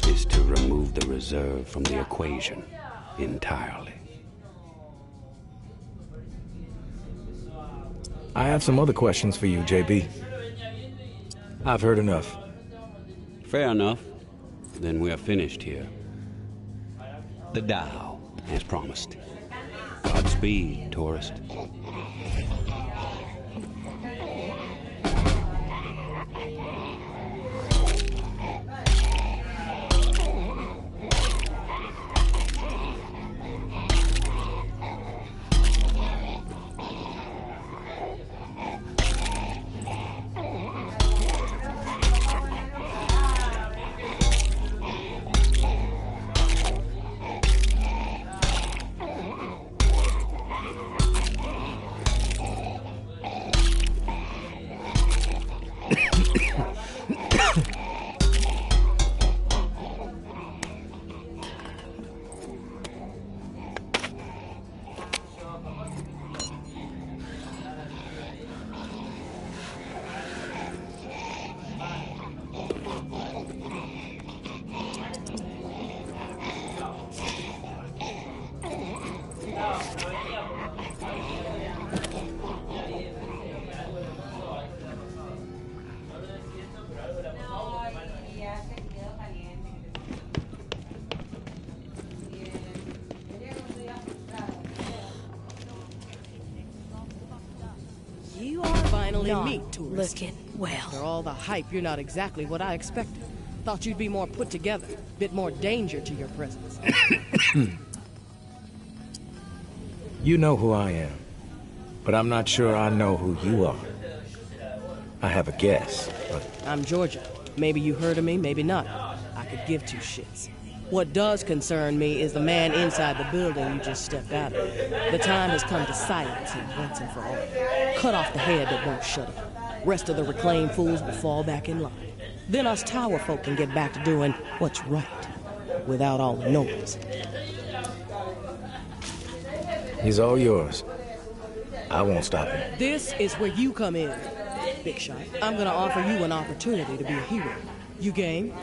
is to remove the reserve from the equation entirely. I have some other questions for you, JB. I've heard enough. Fair enough. Then we are finished here. The dial, as promised. Godspeed, tourist. Meet tourist. Looking well. After all the hype, you're not exactly what I expected. Thought you'd be more put together, bit more danger to your presence. You know who I am, but I'm not sure I know who you are. I have a guess, but... I'm Georgia. Maybe you heard of me, maybe not. I could give two shits. What does concern me is the man inside the building you just stepped out of. The time has come to silence him once and for all. Cut off the head that won't shut up. Rest of the Reclaimed fools will fall back in line. Then us tower folk can get back to doing what's right, without all the noise. He's all yours. I won't stop him. This is where you come in, Big Shot. I'm gonna offer you an opportunity to be a hero. You game?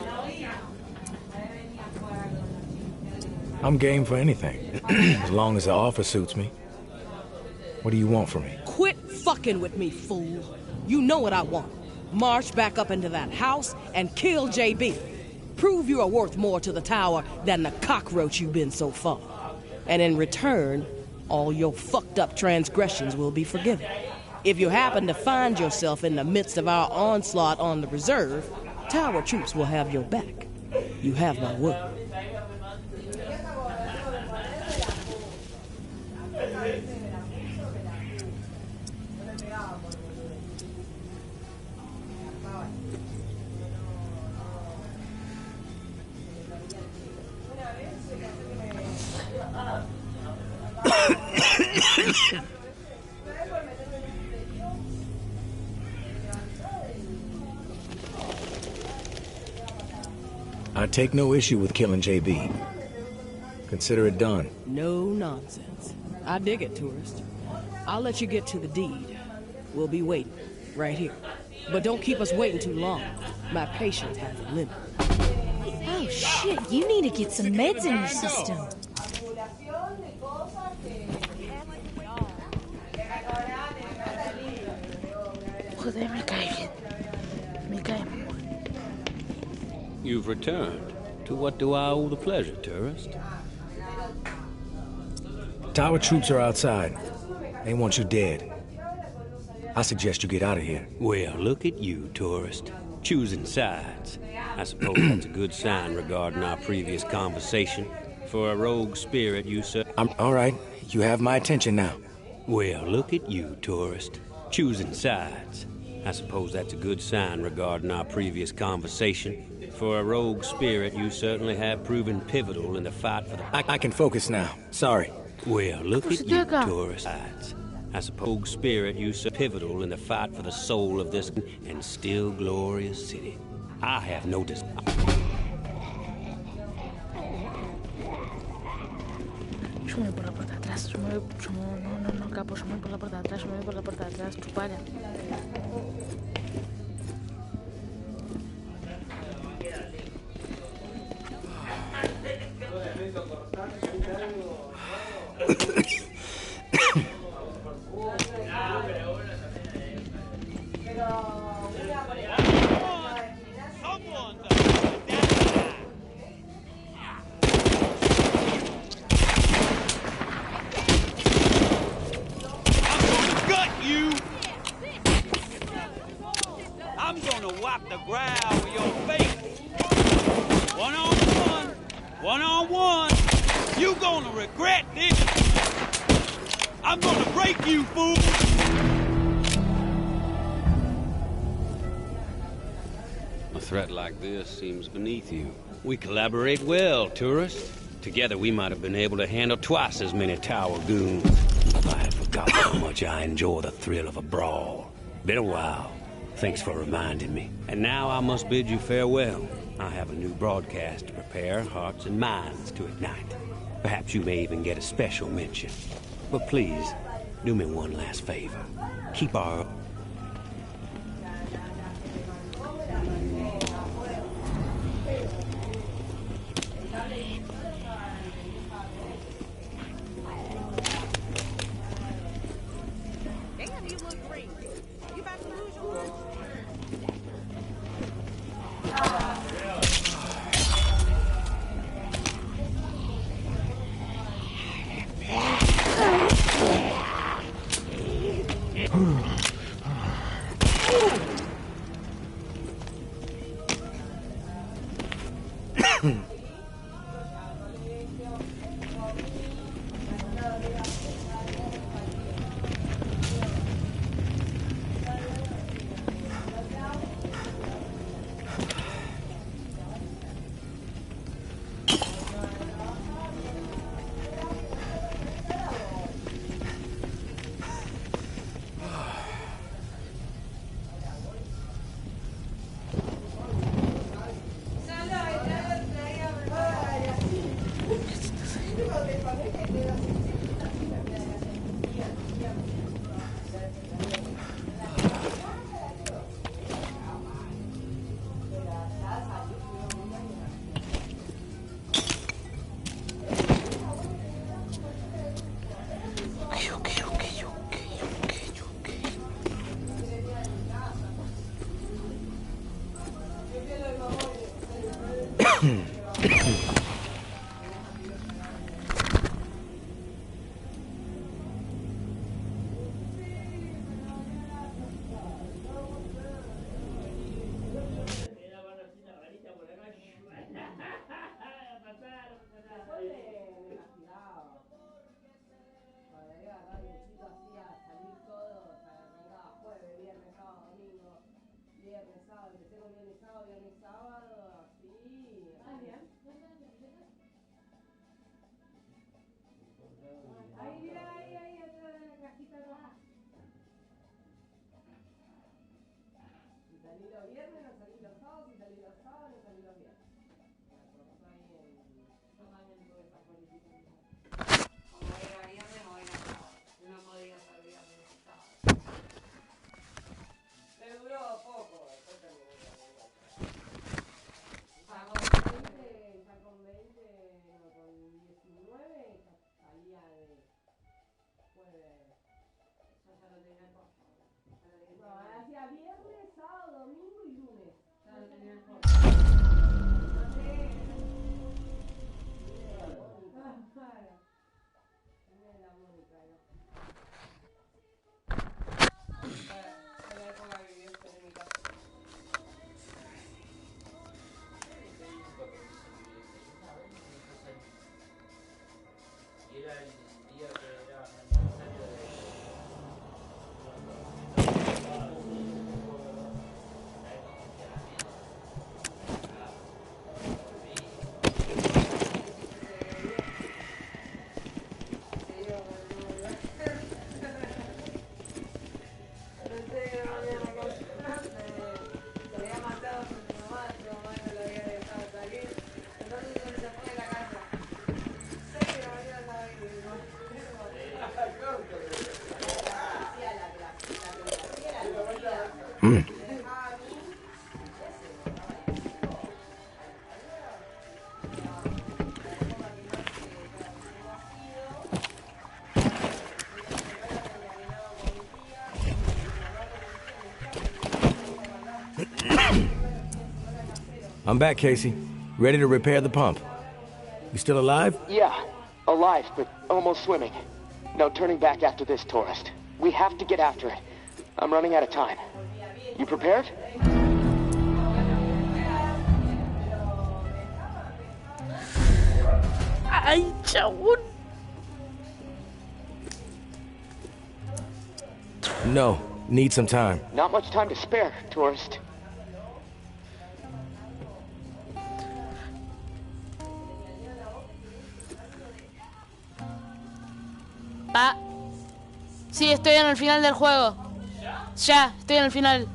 I'm game for anything, as long as the offer suits me. What do you want from me? Quit fucking with me, fool. You know what I want. March back up into that house and kill JB. Prove you are worth more to the tower than the cockroach you've been so far. And in return, all your fucked up transgressions will be forgiven. If you happen to find yourself in the midst of our onslaught on the reserve, tower troops will have your back. You have my word. I take no issue with killing JB. Consider it done. No nonsense. I dig it, tourist. I'll let you get to the deed. We'll be waiting, right here. But don't keep us waiting too long. My patience has a limit. Oh shit, you need to get some meds in your system. Joder, me cae bien. Me cae. You've returned. To what do I owe the pleasure, tourist? Tower troops are outside. They want you dead. I suggest you get out of here. Well, look at you, tourist. Choosing sides. I suppose that's a good sign regarding our previous conversation. For a rogue spirit, you sir... All right. You have my attention now. Well, look at you, tourist. Choosing sides. I suppose that's a good sign regarding our previous conversation. For a rogue spirit, you certainly have proven pivotal in the fight for the... I can focus now. Sorry. Well, look at you, tourist guides. I suppose spirit, you so pivotal in the fight for the soul of this and still glorious city. I have no desire. Yo me voy por la puerta de atrás, no, capo, yo me voy por la puerta de atrás, yo me voy por la puerta de atrás, chupala. I'm gonna wipe the ground with your face. One-on-one. You gonna regret this. I'm gonna break you, fool. A threat like this seems beneath you. We collaborate well, tourist. Together we might have been able to handle twice as many tower goons. I had forgotten how much I enjoy the thrill of a brawl. Been a while. Thanks for reminding me. And now I must bid you farewell. I have a new broadcast to prepare hearts and minds to ignite. Perhaps you may even get a special mention. But please, do me one last favor. Keep our... Damn, you look green. You about to lose your mind? I'm back, Casey. Ready to repair the pump. You still alive? Yeah, alive, but almost swimming. No turning back after this, tourist. We have to get after it. I'm running out of time. You prepared? Ay, chabón. No, need some time. Not much time to spare, tourist. Pa. Sí, estoy en el final del juego. Ya, estoy en el final.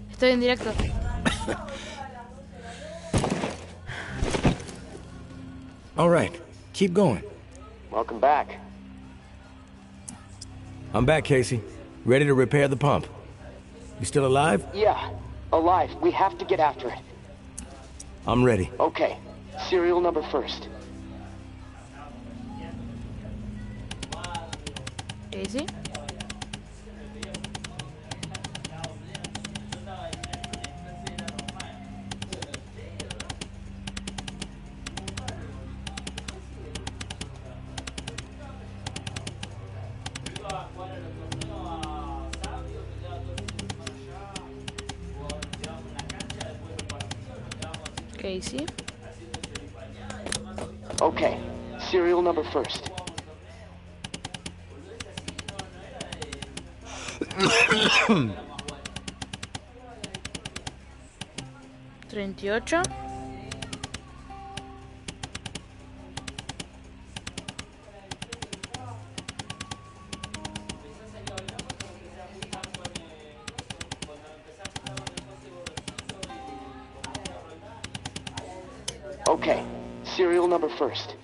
Estoy en directo. All right, keep going. Welcome back. I'm back, Casey. Ready to repair the pump. You still alive? Yeah, alive. We have to get after it. I'm ready. Okay, serial number first. Easy. Casey. Okay, serial number first. 38. Okay, serial number first.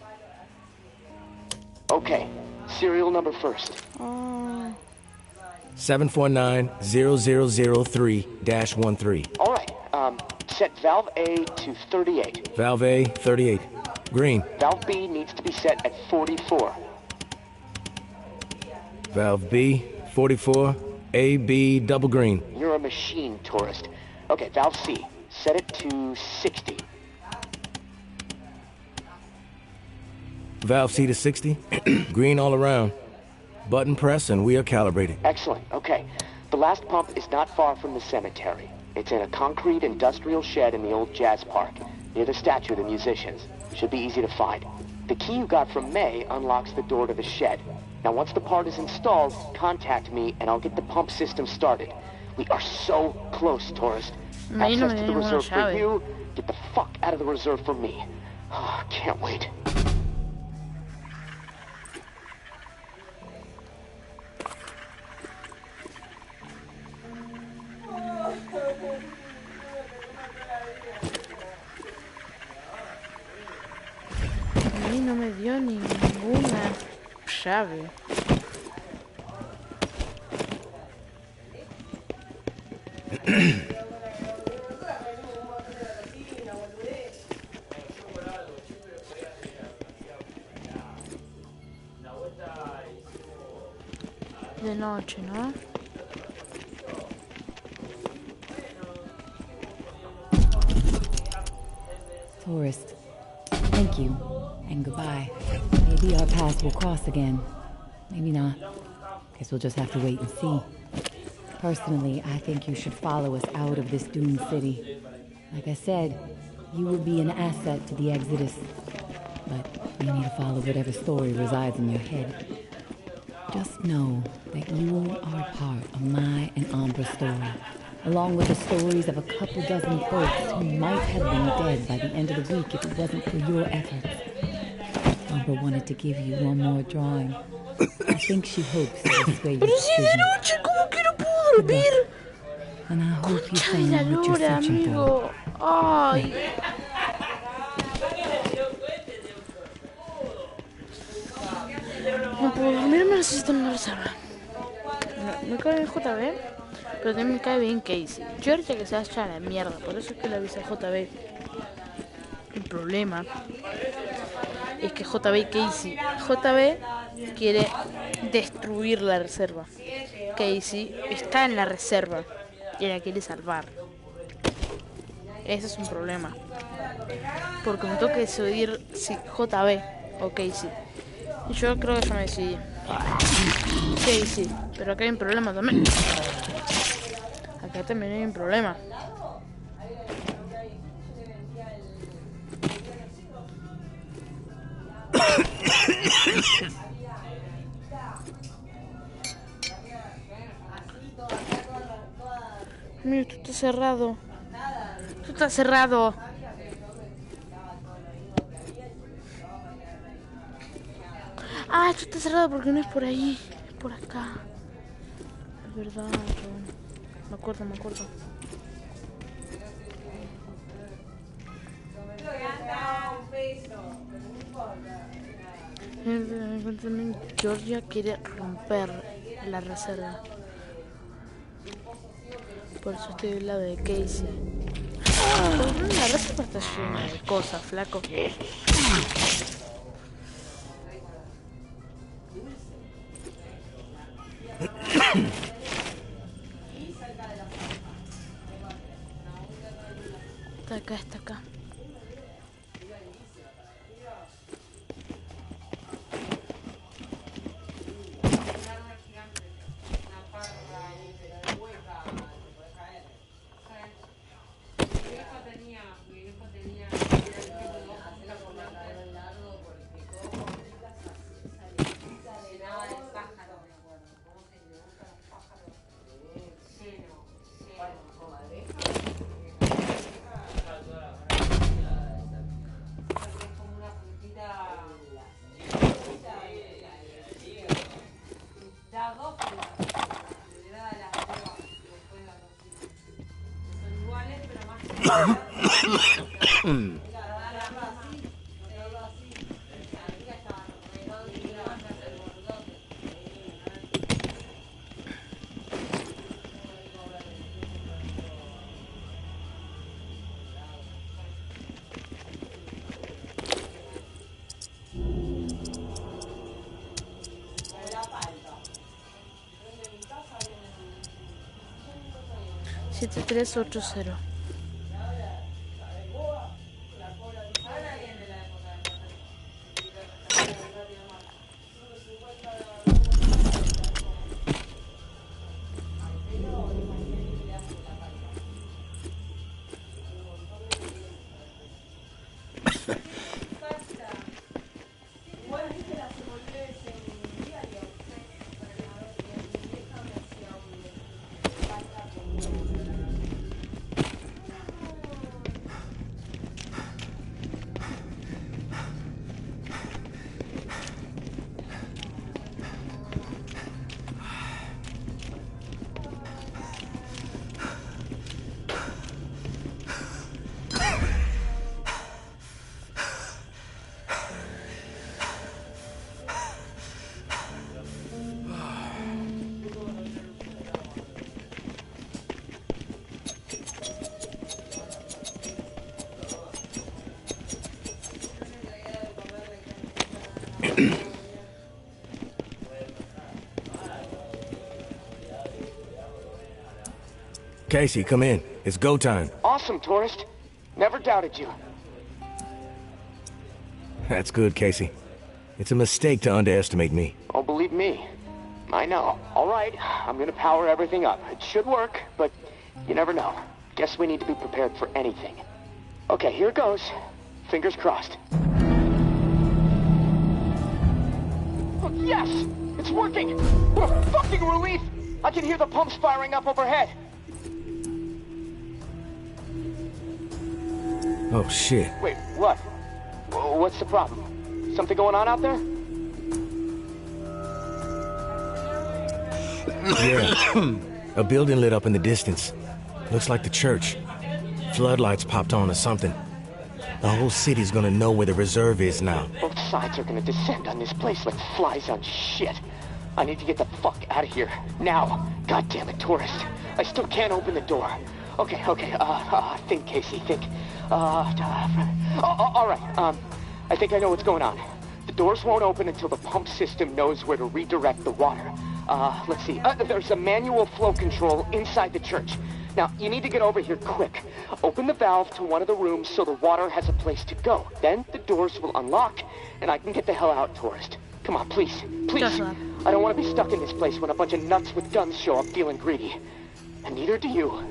Okay, serial number first. 749-0003-13. All right, set valve A to 38. Valve A, 38. Green. Valve B needs to be set at 44. Valve B, 44. A, B, double green. You're a machine, tourist. Okay, valve C, set it to 60. Valve C to 60. Green all around. Button press and we are calibrated. Excellent, okay. The last pump is not far from the cemetery. It's in a concrete industrial shed in the old jazz park, near the statue of the musicians. Should be easy to find. The key you got from May unlocks the door to the shed. Now once the part is installed, contact me and I'll get the pump system started. We are so close, tourist. Access to the reserve for you, get the fuck out of the reserve for me. Oh, can't wait. A mí no me dio ninguna llave. De noche, ¿no? Tourist, thank you, and goodbye. Maybe our paths will cross again. Maybe not. Guess we'll just have to wait and see. Personally, I think you should follow us out of this doomed city. Like I said, you will be an asset to the Exodus. But you need to follow whatever story resides in your head. Just know that you are part of my and Ambra's story, along with the stories of a couple dozen folks who might have been dead by the end of the week if it wasn't for your efforts. Ambra wanted to give you one more drawing. I think she hopes to sway your decision. And I hope you find what you're searching for. Ay. No puedo dormir, me necesito una reserva. Me cae bien JB, pero también me cae bien Casey. Yo ahorita que se vaya a la mierda, por eso es que le avisé a JB. El problema es que JB y Casey. JB quiere destruir la reserva. Casey está en la reserva y la quiere salvar. Ese es un problema. Porque me toca decidir si JB o Casey. Y yo creo que ya me decidí. Casey. Pero acá hay un problema también. Acá también hay un problema. Mira, esto está cerrado. Esto está cerrado. Ah, esto está cerrado porque no es por ahí. Es por acá. Es verdad, John. Me acuerdo. Georgia quiere romper la reserva. Por eso estoy del lado de Casey. La reserva está llena de cosas, flaco. Está acá. Siete 380. Casey, come in. It's go time. Awesome, tourist. Never doubted you. That's good, Casey. It's a mistake to underestimate me. Oh, believe me. I know. All right, I'm gonna power everything up. It should work, but you never know. Guess we need to be prepared for anything. Okay, here it goes. Fingers crossed. Oh, yes! It's working! What a fucking relief! I can hear the pumps firing up overhead. Oh, shit. Wait, what? What's the problem? Something going on out there? Yeah. A building lit up in the distance. Looks like the church. Floodlights popped on or something. The whole city's gonna know where the reserve is now. Both sides are gonna descend on this place like flies on shit. I need to get the fuck out of here. Now. God damn it, tourist. I still can't open the door. Okay. Think, Casey, think. All right. I think I know what's going on. The doors won't open until the pump system knows where to redirect the water. Let's see. There's a manual flow control inside the church. Now, you need to get over here quick. Open the valve to one of the rooms so the water has a place to go. Then the doors will unlock, and I can get the hell out, tourist. Come on, please. Please. I don't want to be stuck in this place when a bunch of nuts with guns show up feeling greedy. And neither do you.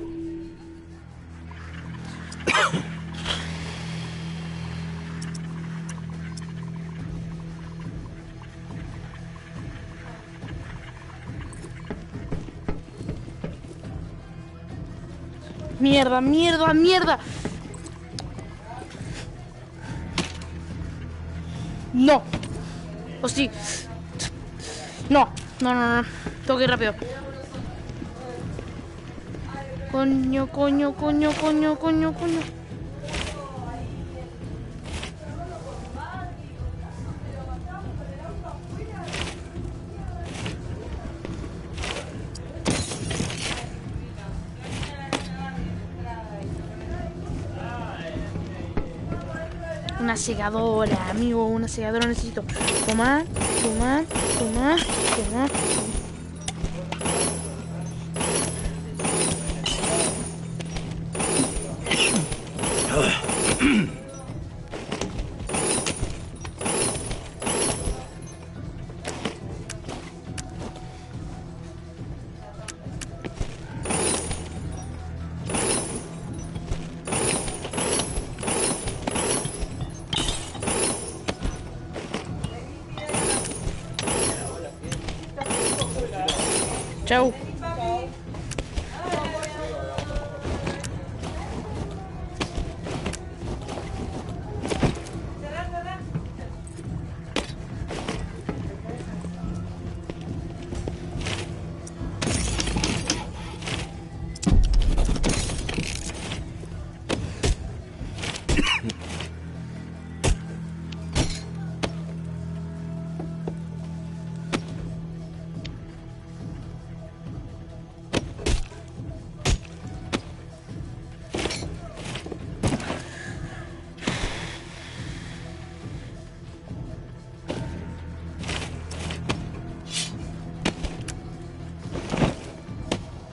Mierda, mierda, mierda. No. O sí. No, no, no, no. Tengo que ir rápido. Coño, coño, coño, coño, coño, coño. Una segadora, amigo, una segadora necesito. Toma, toma, toma, toma. Chau.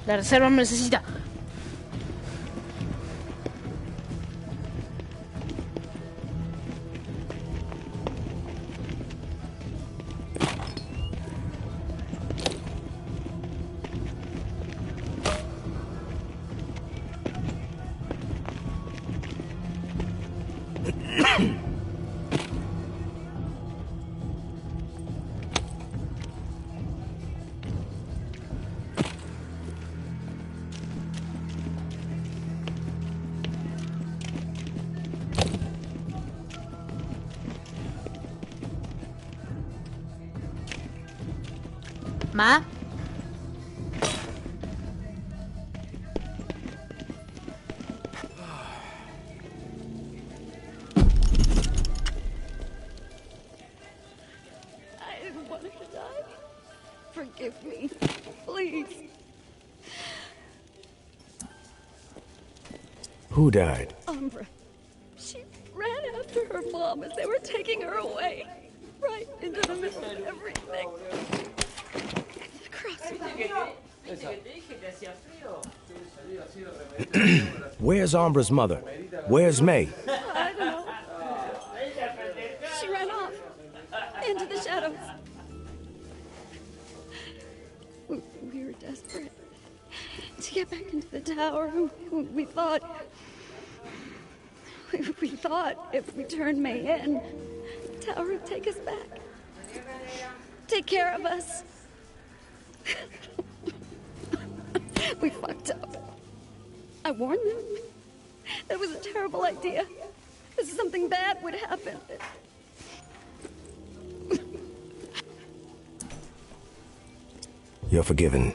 La reserva me necesita. Ma? I didn't want her to die. Forgive me, please. Who died? Umbra. She ran after her mom as they were taking her away. Right into the middle of everything. Where's Umbra's mother? Where's May? I don't know. She ran off into the shadows. We were desperate to get back into the tower. We thought if we turned May in, the tower would take us back. Take care of us. We fucked up. I warned them. That was a terrible idea. Something bad would happen. You're forgiven.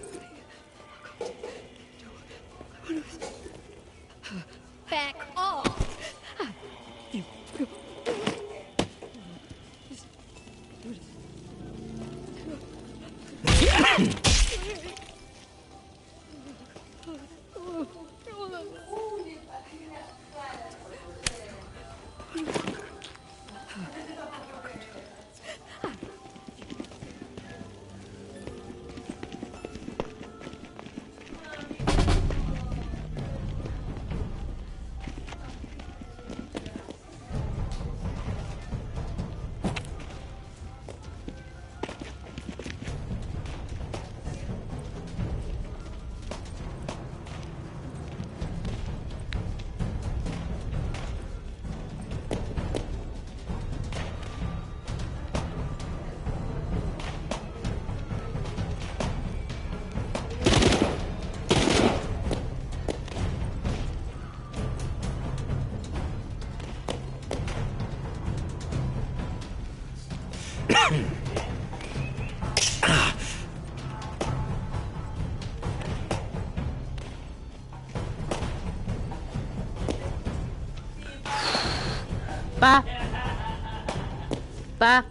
Back off. Pa. Pa.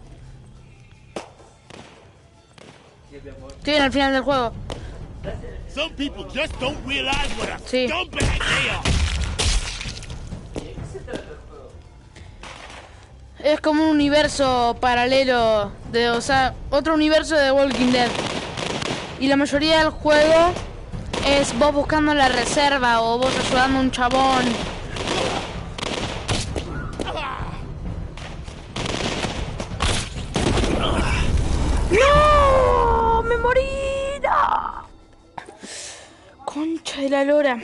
Estoy en el final del juego. Some people just don't realize what a Sí. scumbag they are. Es como un universo paralelo, o sea, otro universo de Walking Dead. Y la mayoría del juego es vos buscando la reserva o vos ayudando a un chabón. ¡No! ¡Me morí! ¡No! Concha de la lora.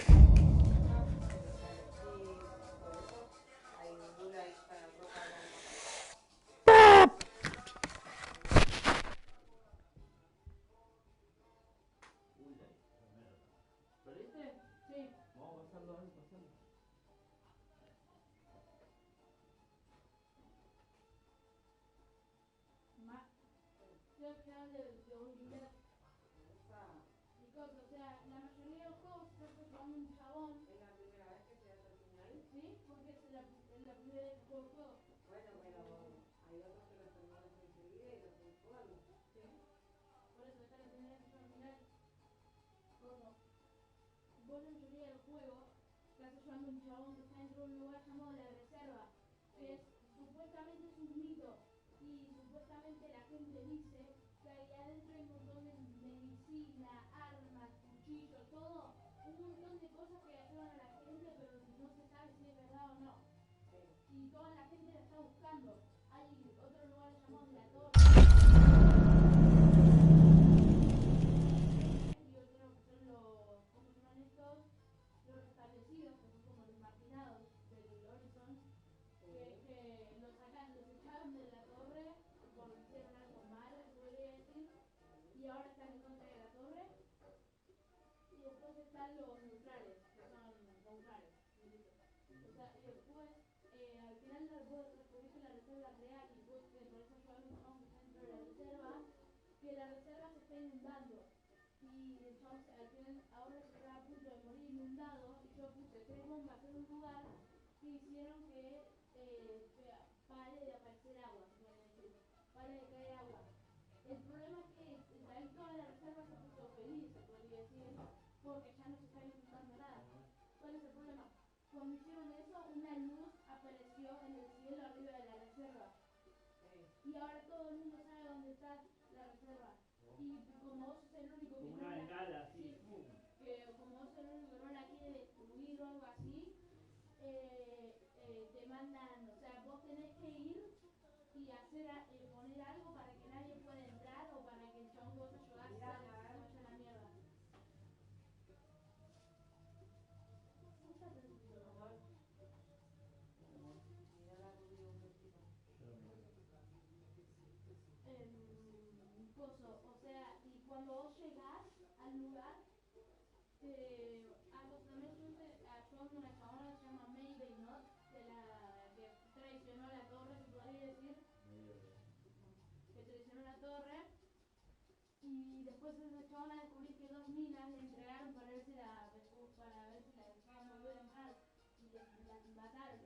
Vos la mayoría del juego estás ayudando a un chabón que está dentro de un lugar llamado La Reserva, que es, supuestamente es un mito, y supuestamente la gente dice que ahí adentro hay un montón de medicina, armas, cuchillos, todo, un montón de cosas que ayudan a la gente, pero no se sabe si es verdad o no. Y toda la gente la está buscando. Hay otro lugar llamado La Torre. Y otro que son los, ¿cómo se llaman estos? Los restablecidos, que son como los marginados del Horizon, que los sacan, los echaron de La Torre porque hicieron algo malo, se podría decir, y ahora están en contra de La Torre. Y después están los neutrales, que son neutrales, militos. O sea, y después, al final vos descubriste la reserva real y vos te podés ayudar a un chabón que está dentro de la reserva, que la reserva se está inundando. Y el chabón al final ahora se está a punto de morir inundado, y yo puse 3 bombas en un lugar que hicieron que pare de aparecer agua, se puede decir, pare de caer agua. El problema es que ahí toda la reserva se puso feliz, se podría decir, porque ya no se está inundando nada. ¿Cuál es el problema? Cuando hicieron eso, una luz apareció en el cielo arriba de la reserva. Y ahora todo el mundo sabe dónde está la reserva. Y como vos sos el único que no la como vos sos el único que no la quiere destruir o algo así, te mandan, o sea, vos tenés que ir y hacer poner algo para que nadie pueda entrar o para que el chabón que vos ayudás se vaya a la mierda. O sea, y cuando vos llegás al lugar, vos también estuviste ayudando a una chabona que se llama Mayday, ¿no? De la que traicionó a La Torre, se podría decir. Que traicionó a La Torre. Y después esa chabona descubrís que 2 minas le entregaron para ver si la dejaban volver en paz. Y las mataron.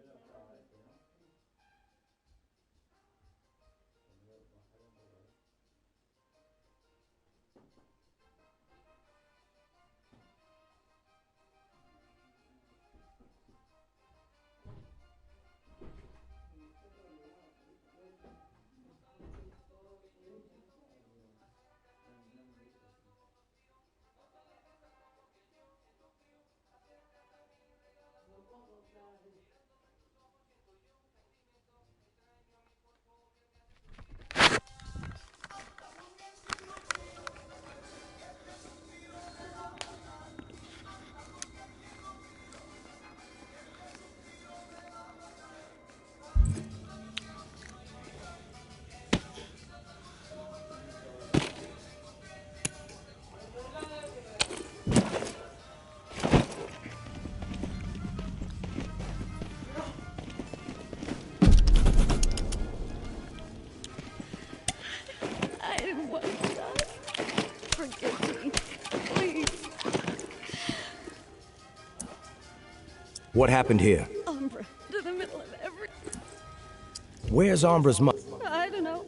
What happened here? Umbra, to the middle of every... Where's Umbra's mother? I don't know.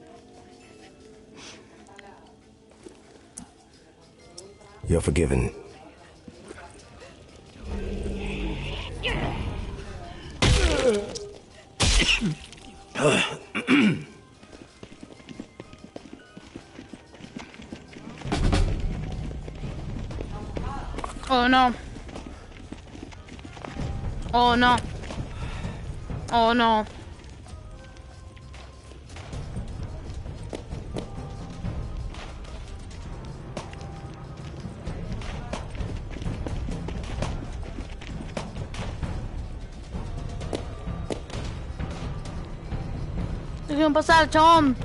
You're forgiven. Oh no. Oh no. Oh no. Déjenme pasar, chabón.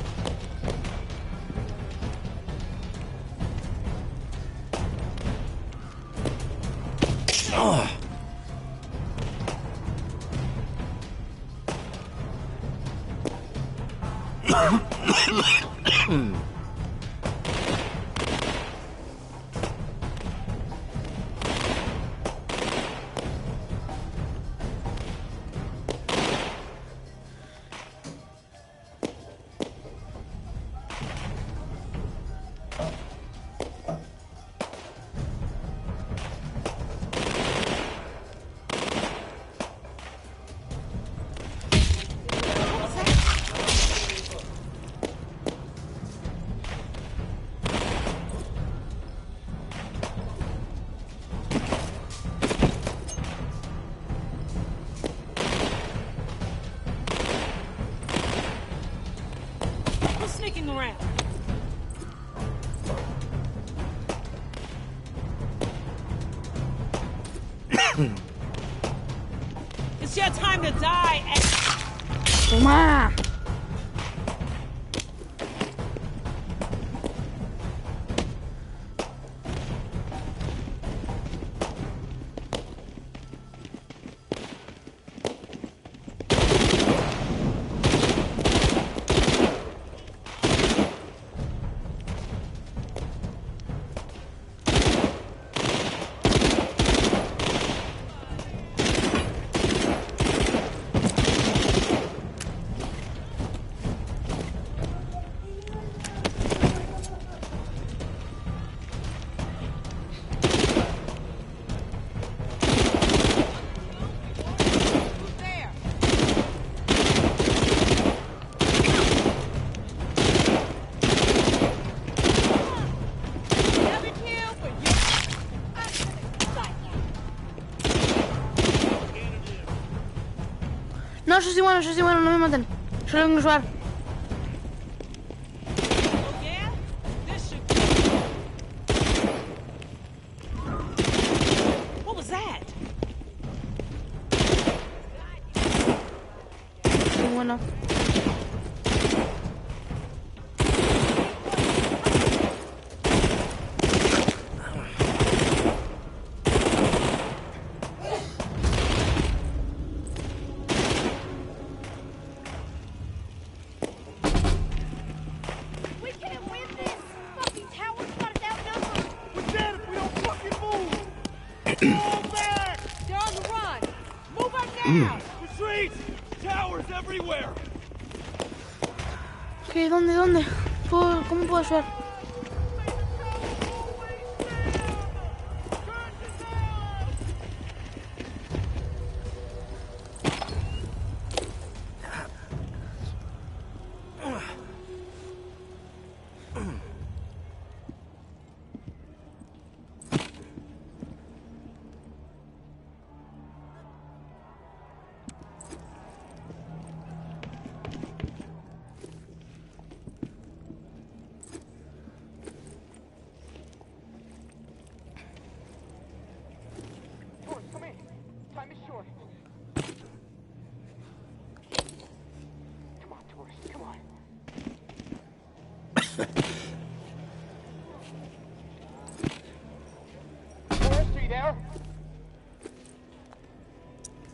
Sneaking around. It's your time to die. Toma. No, yo soy bueno, no me maten. Yo lo vengo a ayudar. What was that? Soy bueno. ¿Qué? ¿Dónde? ¿Cómo puedo ayudar?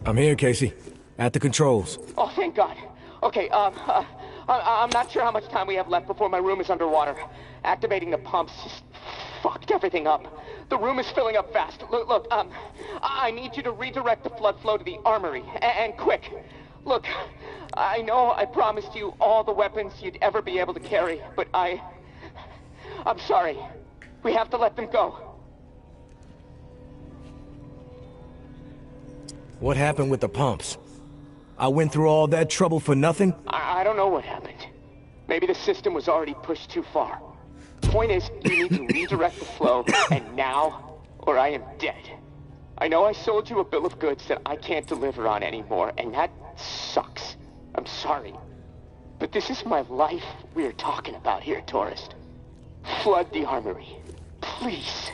I'm here, Casey. At the controls. Oh, thank God. Okay, I'm not sure how much time we have left before my room is underwater. Activating the pumps just fucked everything up. The room is filling up fast. Look, I need you to redirect the flood flow to the armory, and quick. Look, I know I promised you all the weapons you'd ever be able to carry, but I'm sorry. We have to let them go. What happened with the pumps? I went through all that trouble for nothing? I don't know what happened. Maybe the system was already pushed too far. Point is, you need to redirect the flow, and now, or I am dead. I know I sold you a bill of goods that I can't deliver on anymore, and that sucks. I'm sorry. But this is my life we're talking about here, tourist. Flood the armory. Please.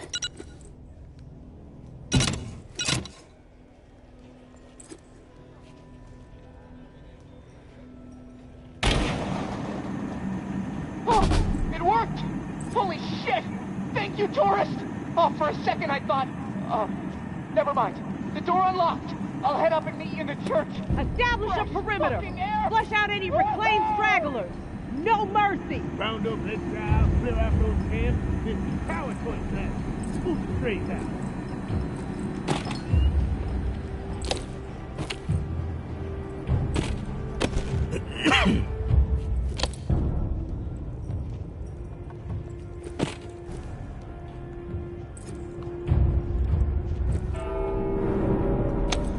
Oh, it worked! Holy shit! Thank you, tourist! Oh, for a second I thought... never mind. The door unlocked. I'll head up and meet you in the church. Establish a perimeter. Flush out any reclaimed stragglers. No mercy. Round up, let's drive, clear out those camps, then power towards that. Move straight out.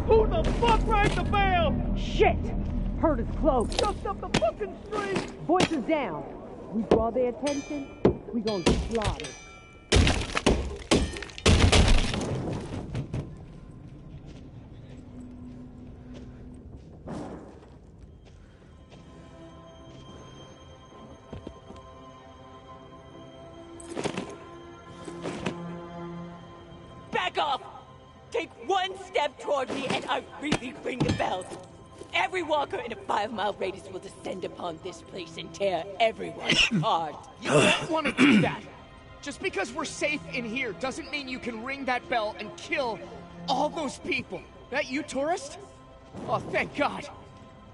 Who the fuck rang the bell? Shit! Heard us close. Just up the fucking street! Voices down. We draw their attention, we gonna get slaughtered. Back off! Take one step toward me and I really ring the bell. Every walker in a 5-mile radius will descend upon this place and tear everyone apart. You don't want to do that. Just because we're safe in here doesn't mean you can ring that bell and kill all those people. That you, tourist? Oh, thank God.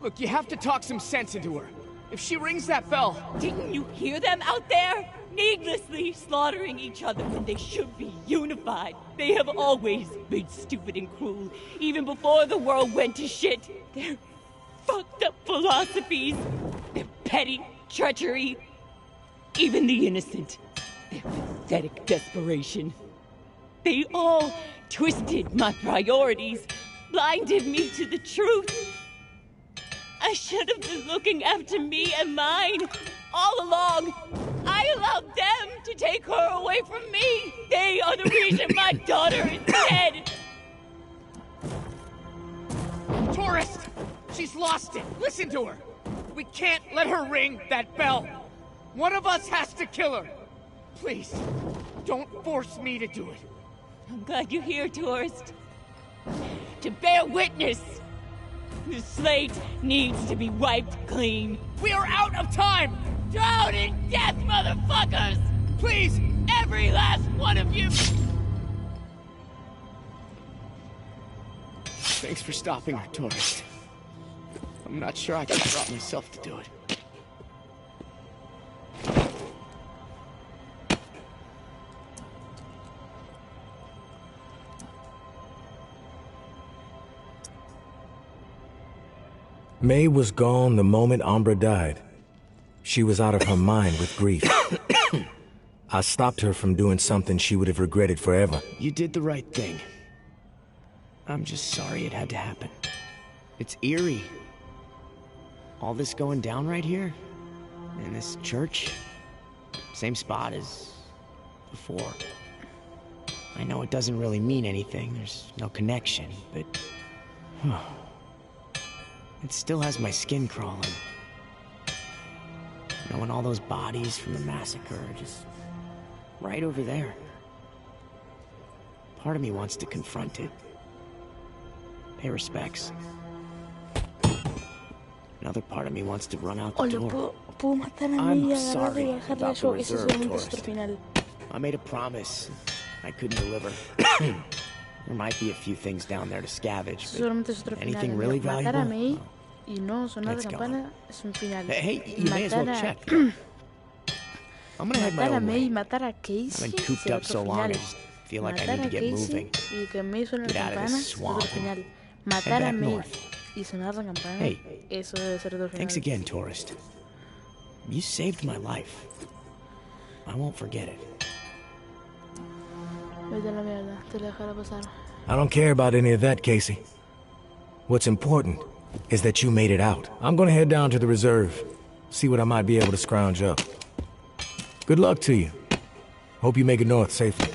Look, you have to talk some sense into her. If she rings that bell... Didn't you hear them out there? Needlessly slaughtering each other when they should be unified. They have always been stupid and cruel, even before the world went to shit. Their fucked up philosophies, their petty treachery, even the innocent, their pathetic desperation. They all twisted my priorities, blinded me to the truth. I should have been looking after me and mine all along. I allowed them to take her away from me. They are the reason my daughter is dead. Tourist! She's lost it. Listen to her. We can't let her ring that bell. One of us has to kill her. Please, don't force me to do it. I'm glad you're here, tourist. To bear witness. The slate needs to be wiped clean. We are out of time! Drown in death, motherfuckers! Please, every last one of you! Thanks for stopping her, tourist. I'm not sure I can drop myself to do it. May was gone the moment Umbra died. She was out of her mind with grief. I stopped her from doing something she would have regretted forever. You did the right thing. I'm just sorry it had to happen. It's eerie. All this going down right here? In this church? Same spot as before. I know it doesn't really mean anything, there's no connection, but... it still has my skin crawling. Knowing all those bodies from the massacre are just right over there. Part of me wants to confront it. Pay respects. Another part of me wants to run out the door. I'm sorry about the reserve, tourist. I made a promise I couldn't deliver. There might be a few things down there to scavenge, but anything really valuable? Y no sonar la campana es un final. Hey, you may as well check. I'm gonna head my matar a own May y way. matar a Casey. I've been cooped es up so otro long, I final. just feel like I Matar need to a get Casey moving. y que May suene Get la out of campana this es swamp otro and final. head Matar a back May north. y sonar la campana, Hey, eso debe ser otro final. Thanks again, tourist. You saved my life. I won't forget it. Vete a la mierda, te lo dejaré pasar. I don't care about any of that, Casey. What's important is that you made it out. I'm gonna head down to the reserve, see what I might be able to scrounge up. Good luck to you. Hope you make it north safely.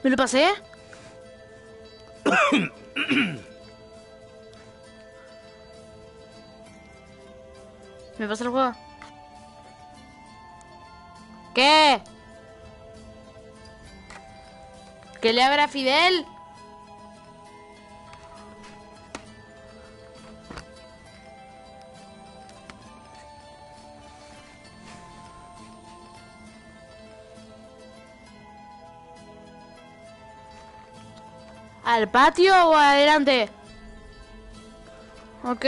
¿Me lo pasé? ¿Me pasé el juego? ¿Qué? ¿Que le abra a Fidel? ¿Al patio o adelante? Ok.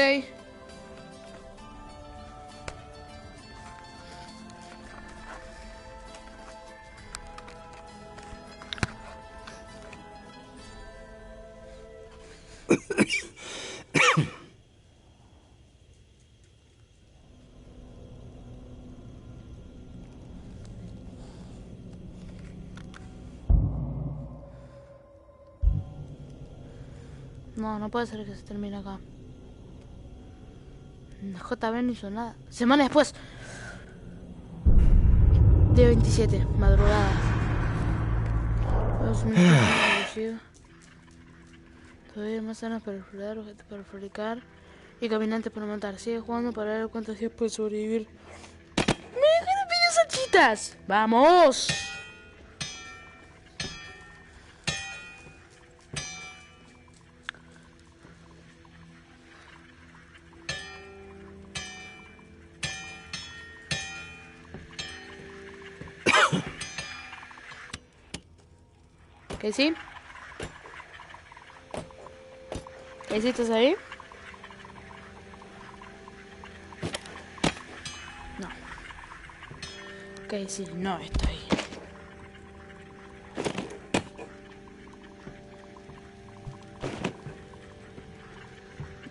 No, no puede ser que se termine acá. JB no hizo nada. Semana después. Día 27, madrugada. Todavía hay más zonas para explorar, objetos para fabricar y caminantes para montar. Sigue jugando para ver cuántos días puede sobrevivir. ¡Me pide salchitas! ¡Vamos! ¿Casey? ¿Casey, estás ahí? No. Casey no está ahí.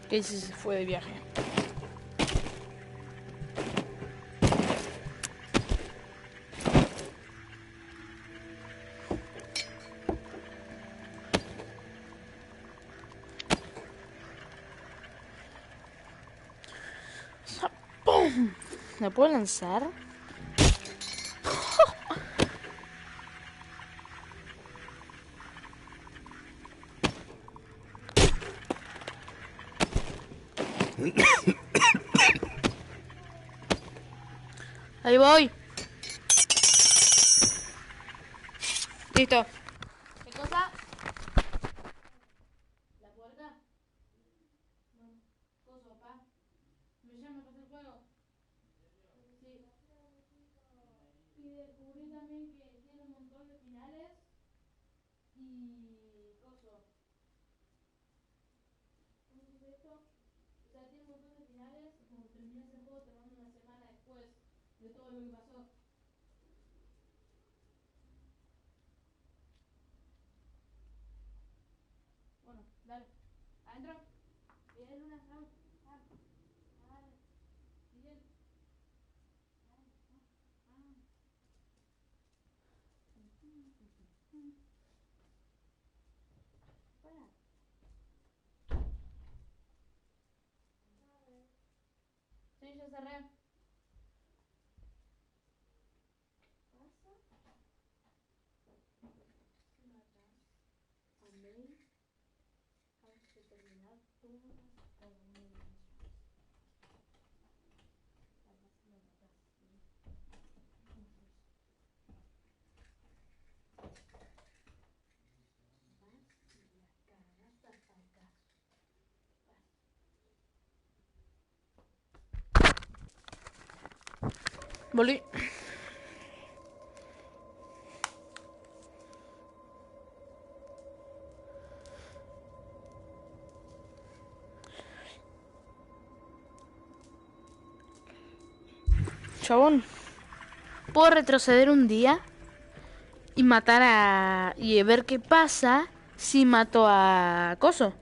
Casey se fue de viaje. ¿Me puedo lanzar? Ahí voy. Listo. ¿Qué cosa? ¿La puerta? No. Cosa, papá. ¿Me llama para hacer juego? Sí. Y descubrí también que tiene un montón de finales y coso. ¿Cómo se dice esto? O sea, tiene un montón de finales y como terminas el juego te manda una semana después Bueno, dale. Adentro. Miguel, Luna, Raúl. Dale. Dale. Miguel. Para. Sí, ya cerré. ¿Pasa? Si matas a May, antes de terminar todas las misiones. Además, lo matas, ¿sí? Vas y la cagas hasta acá. Volví. Chabón, puedo retroceder un día y matar a... y ver qué pasa si mato a Coso.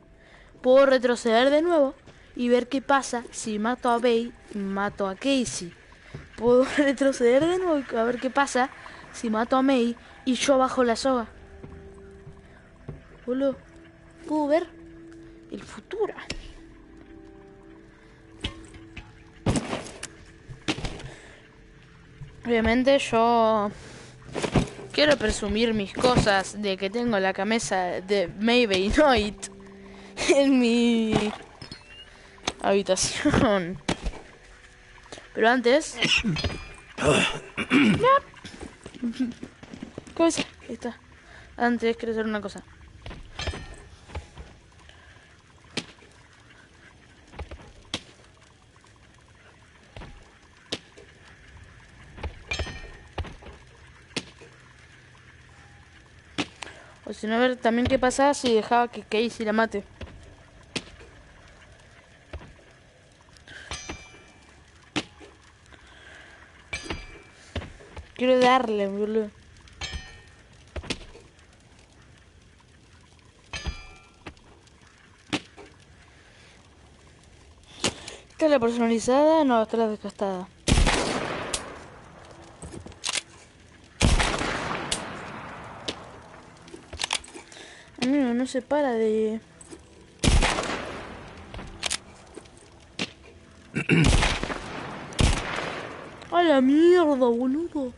Puedo retroceder de nuevo y ver qué pasa si mato a Bay y mato a Casey. Puedo retroceder de nuevo y a ver qué pasa si mato a May y yo bajo la soga. Boludo, puedo ver el futuro. Obviamente yo quiero presumir mis cosas de que tengo la camisa de Maybe Night en mi habitación. Pero antes... Cosa, ahí está. Antes quiero hacer una cosa. O si no, a ver también qué pasaba si dejaba que Casey la mate. Quiero darle, boludo. Esta es la personalizada, no, esta es la desgastada. Amigo, no se para de... ¡A la mierda, boludo!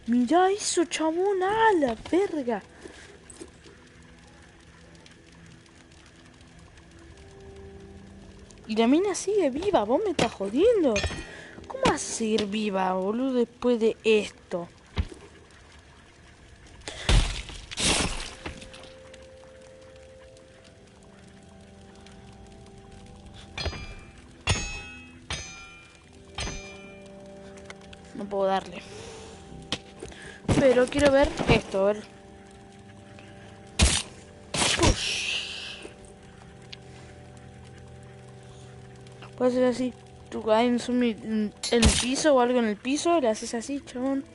Mirá eso, chabón, ¡a la verga! Y la mina sigue viva, vos me estás jodiendo. ¿Cómo vas a seguir viva, boludo, después de esto? No puedo darle. Pero quiero ver esto, a ver. Push. Puede ser así. Tú hay un zombie en el piso o algo en el piso, le haces así, chabón.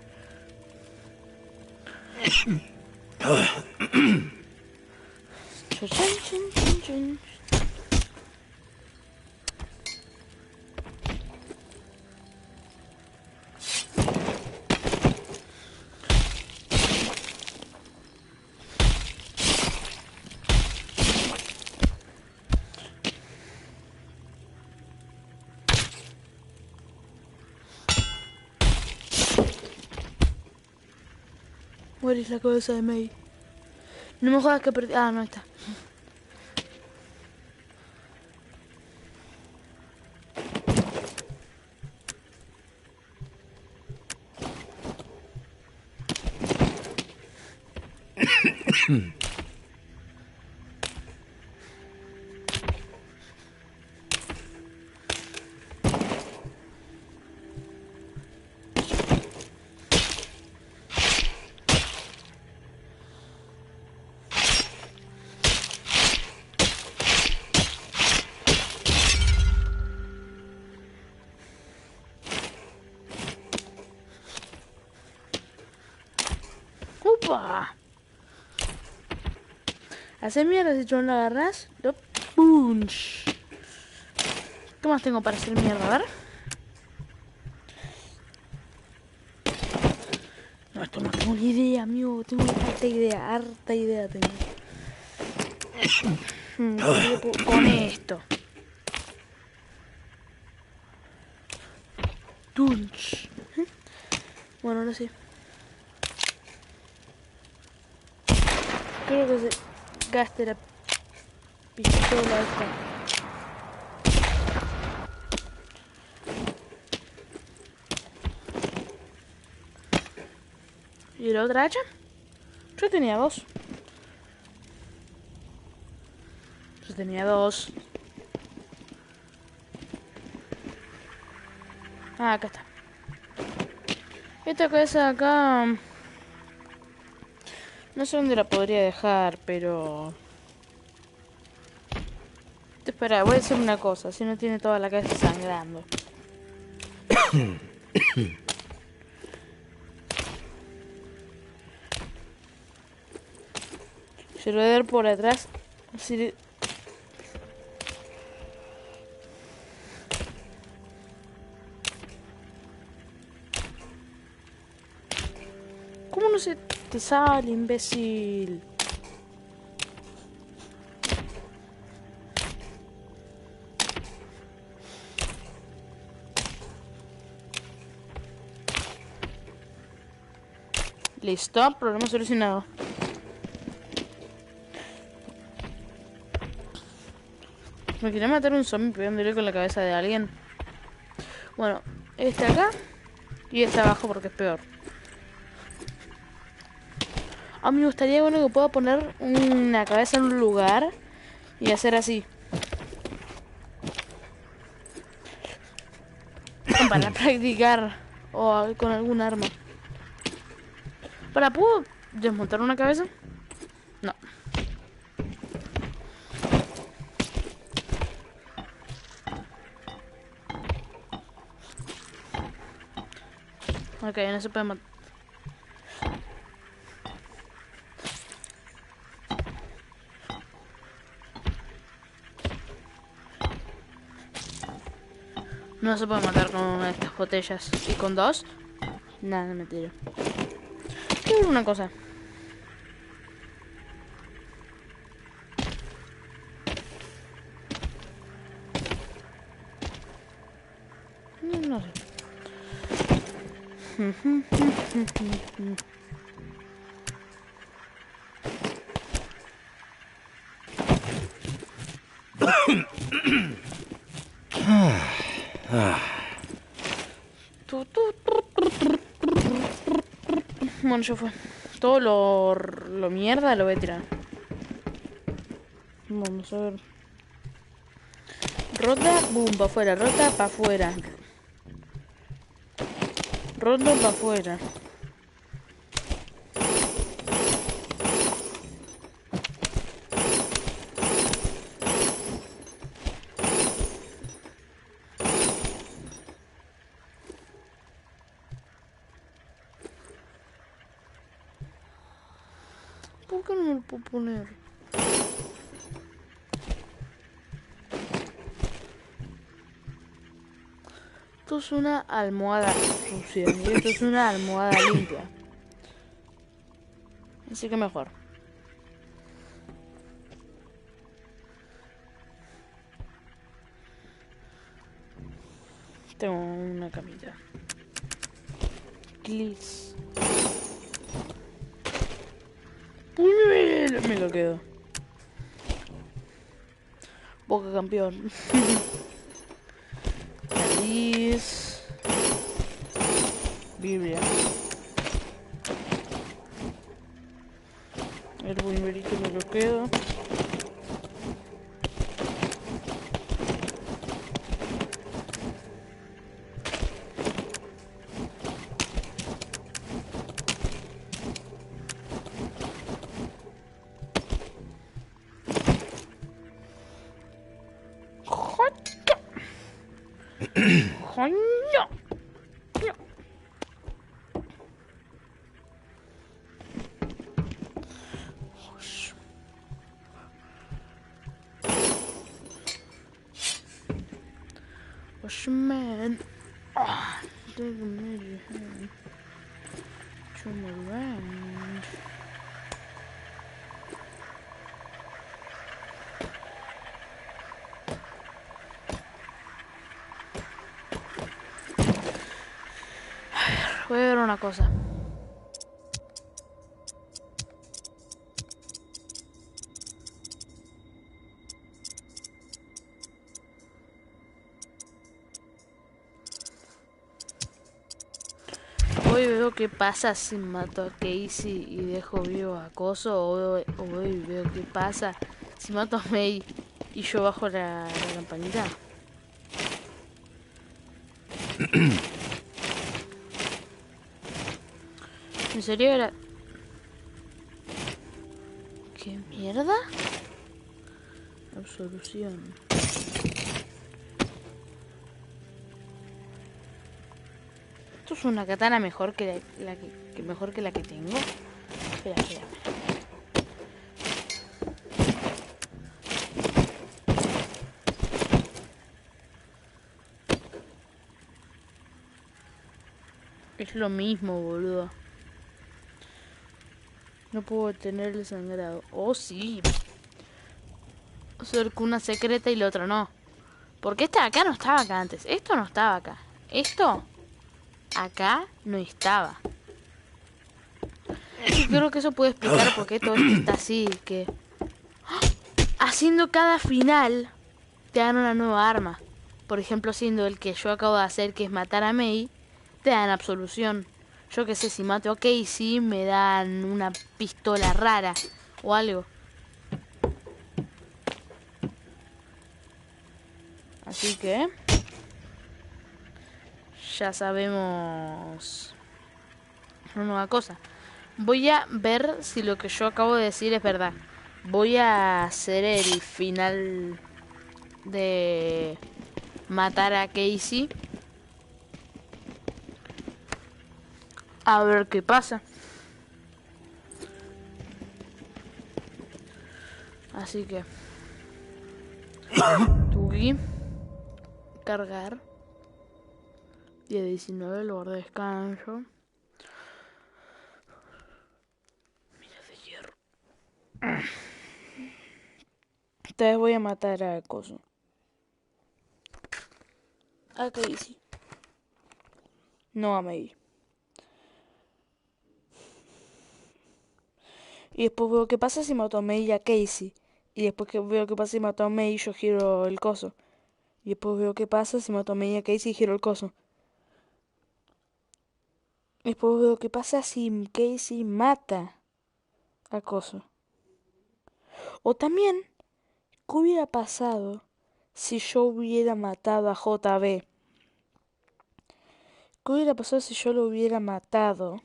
Mueres la cabeza de May. No me jodas que perdí. Ah, no está. ¡Upa! Hace mierda si tú no la agarras. ¡Punch! ¿Qué más tengo para hacer mierda? A ver. No, esto no tengo ni idea, amigo. Tengo harta idea tengo. Con esto. Tunch. Bueno, ahora sí. Creo que se gaste la pistola esta. ¿Y la otra hacha? Yo tenía dos. Ah, acá está. Esta cabeza de acá... No sé dónde la podría dejar, pero... Espera, voy a hacer una cosa. Si no tiene toda la cabeza sangrando. Se lo voy a dar por atrás. Así... ¿Cómo no se te sale, imbécil? Listo, problema solucionado. Me quería matar un zombie pegándole con la cabeza de alguien. Bueno, este acá y este abajo porque es peor. A mí me gustaría bueno que pueda poner una cabeza en un lugar y hacer así. Para practicar o con algún arma. ¿Puedo desmontar una cabeza? No. Ok, no se puede matar. No se puede matar con una de estas botellas. ¿Y con dos? Nada, me tiro. Quiero ver una cosa. No sé. Bueno, ya fue. Todo lo mierda lo voy a tirar. Vamos a ver. Rota, boom, para afuera. Rota, para afuera. Rota, para afuera. ¿Por qué no me lo puedo poner? Esto es una almohada sucia y esto es una almohada limpia. Así que mejor. Tengo una camita. Please. Uy, me lo quedo. Boca campeón. Nariz. Biblia. El buñuelito me lo quedo. What's your man? Take a minute. Turn around. Voy a ver una cosa. Hoy veo qué pasa si mato a Casey y dejo vivo a Coso. O hoy veo qué pasa si mato a May y yo bajo la campanita. ¿En serio era...? ¿Qué mierda? Absolución. Esto es una katana mejor que mejor que la que tengo. Espera. Es lo mismo, boludo. No puedo tener el sangrado. Oh, sí. Ser una secreta y la otra no. Porque esta de acá no estaba acá antes. Esto no estaba acá. Esto acá no estaba. Y creo que eso puede explicar por qué todo esto está así. Que haciendo cada final te dan una nueva arma. Por ejemplo, siendo el que yo acabo de hacer, que es matar a May, te dan absolución. Yo que sé, si mato a Casey me dan una pistola rara o algo. Así que ya sabemos una nueva cosa. Voy a ver si lo que yo acabo de decir es verdad. Voy a hacer el final de matar a Casey. A ver qué pasa. Así que Tuki, cargar. Día 19, lugar de descanso. Mira de hierro. Esta vez voy a matar a Coso. A Casey. No a May. Y después veo qué pasa si mato a May y a Casey. Y después que veo qué pasa si mato a May y yo giro el coso. Y después veo qué pasa si mato a May y a Casey y giro el coso. Y después veo qué pasa si Casey mata al coso. O también, ¿qué hubiera pasado si yo hubiera matado a JB? ¿Qué hubiera pasado si yo lo hubiera matado?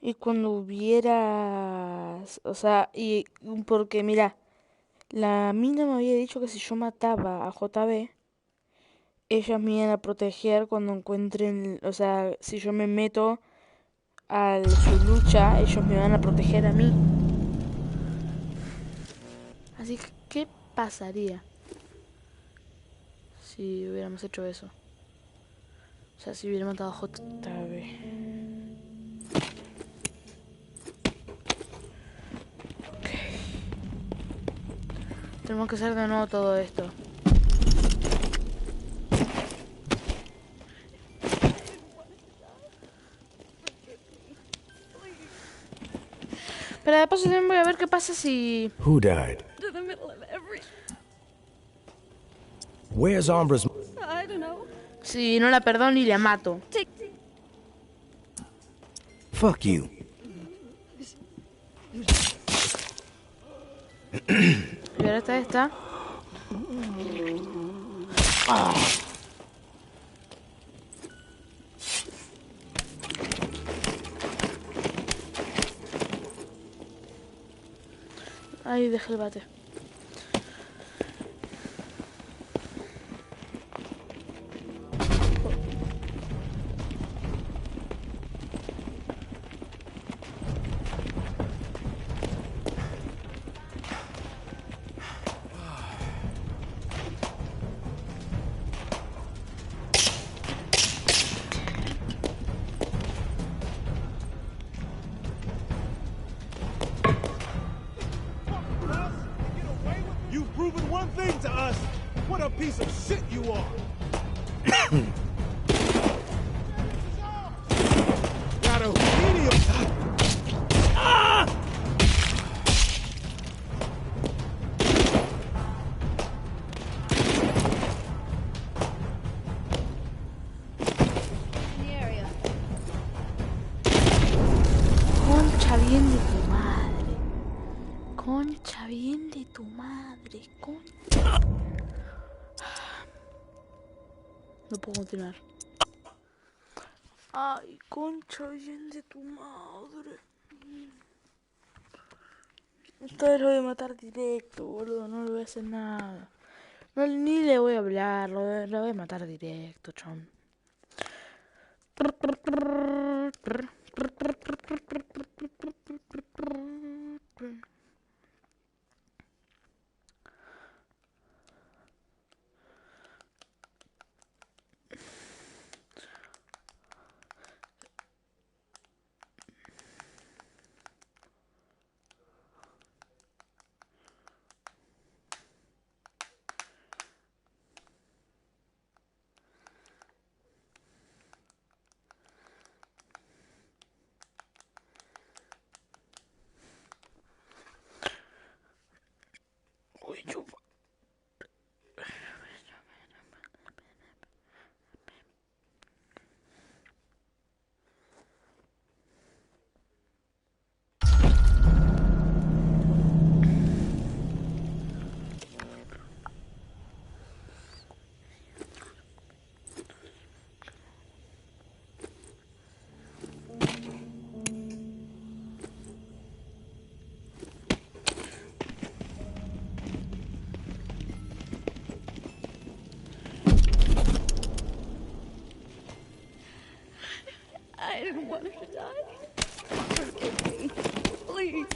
Y cuando hubiera... O sea, y porque mira, la mina me había dicho que si yo mataba a JB, ellas me iban a proteger cuando encuentren... O sea, si yo me meto a su lucha, ellos me van a proteger a mí. Así que, ¿qué pasaría si hubiéramos hecho eso? O sea, si hubiera matado a JB. Tenemos que hacer de nuevo todo esto. Pero de paso también voy a ver qué pasa si... Who died? Where's Umbra's... I don't know. Si no la perdono y la mato. Fuck you. Y ahora está esta. Ahí dejé el bate. bien de tu madre. Concha, bien de tu madre. Concha. No puedo continuar. Ay, concha, bien de tu madre. Esta vez lo voy a matar directo, boludo. No le voy a hacer nada. No, ni le voy a hablar. Lo voy a matar directo, chon. Uy, yo... I didn't want her to die. Forgive me. Please.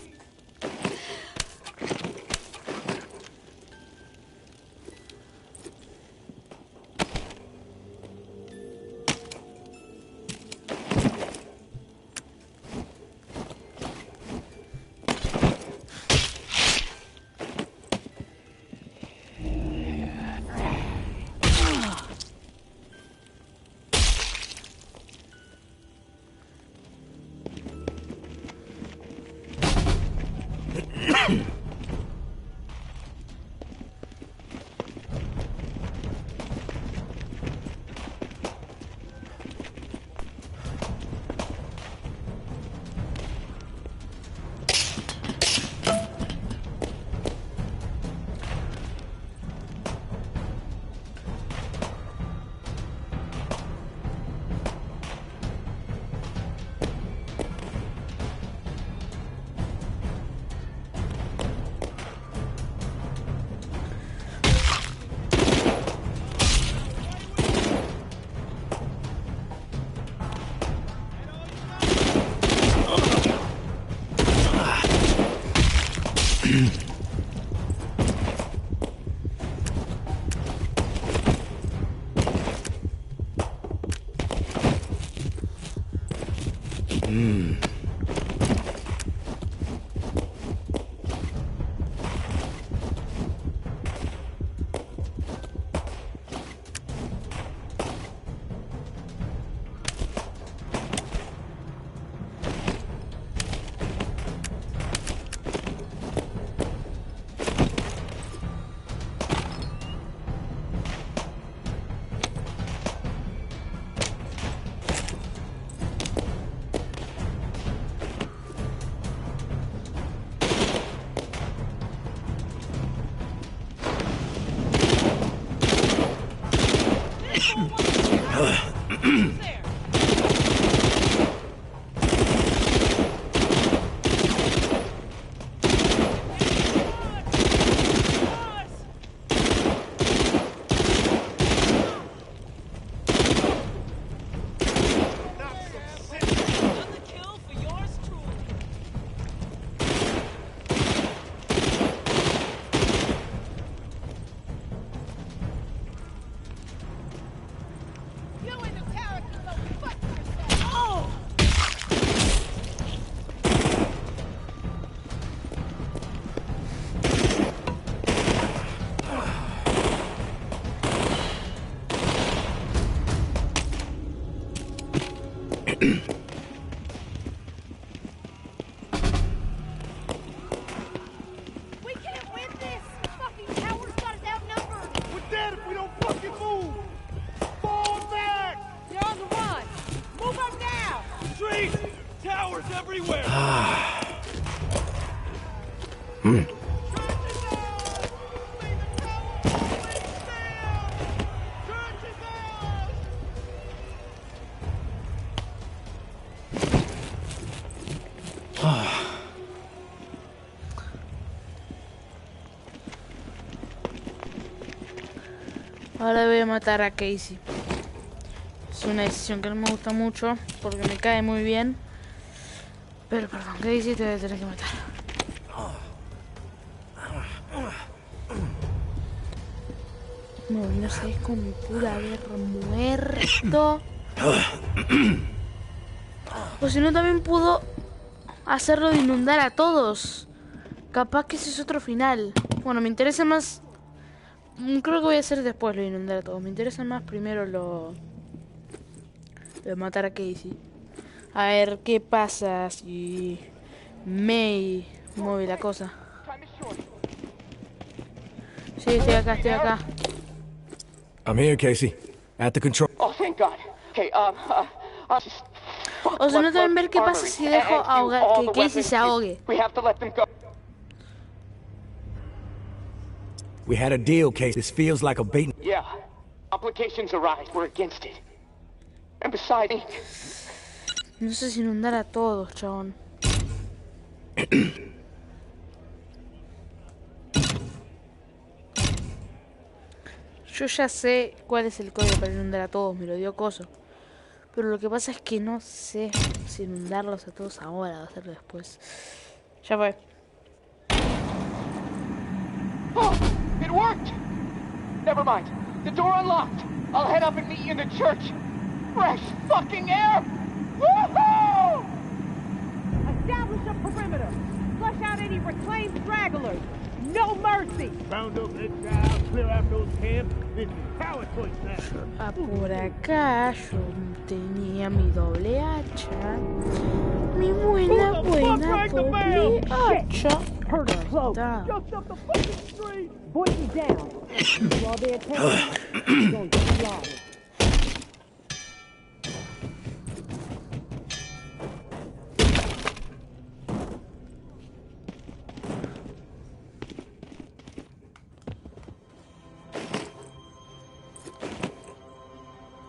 We can't win this! Fucking tower's got us outnumbered! We're dead if we don't fucking move! Fall back! You're on the run! Move up now! Trees! Towers everywhere! Ahora voy a matar a Casey. Es una decisión que no me gusta mucho porque me cae muy bien. Pero perdón, Casey, te voy a tener que matar. No sé cómo pude haber muerto. O si no, también pudo hacerlo de inundar a todos. Capaz que ese es otro final. Bueno, me interesa más... Creo que voy a hacer después lo de inundar a todos. Me interesa más primero lo de matar a Casey. A ver qué pasa si May mueve la cosa. Sí, estoy acá. I'm here, Casey. At the control. Oh, thank God. Okay, O sea, no también ver qué pasa si dejo ahogar, que Casey se ahogue. We have to let them go. We had a deal, Casey. This feels like a bait. Yeah. Complications arise. We're against it. And besides... No sé si inundar a todos, chabón. Yo ya sé cuál es el código para inundar a todos, me lo dio Coso. Pero lo que pasa es que no sé si inundarlos a todos ahora o hacerlo después. Ya fue. Oh, it worked! Never mind. The door unlocked. I'll head up and meet you in the church. Fresh fucking air! Woohoo! Establish a perimeter. Flush out any reclaimed stragglers. No mercy. Round up, exile, clear out those camps. This is power choice now. Por acá yo tenía mi doble hacha. Mi buena doble hacha. Heard her close. Jumped up the fucking street. Boy me down. While they're attacking, you're gonna get slaughtered.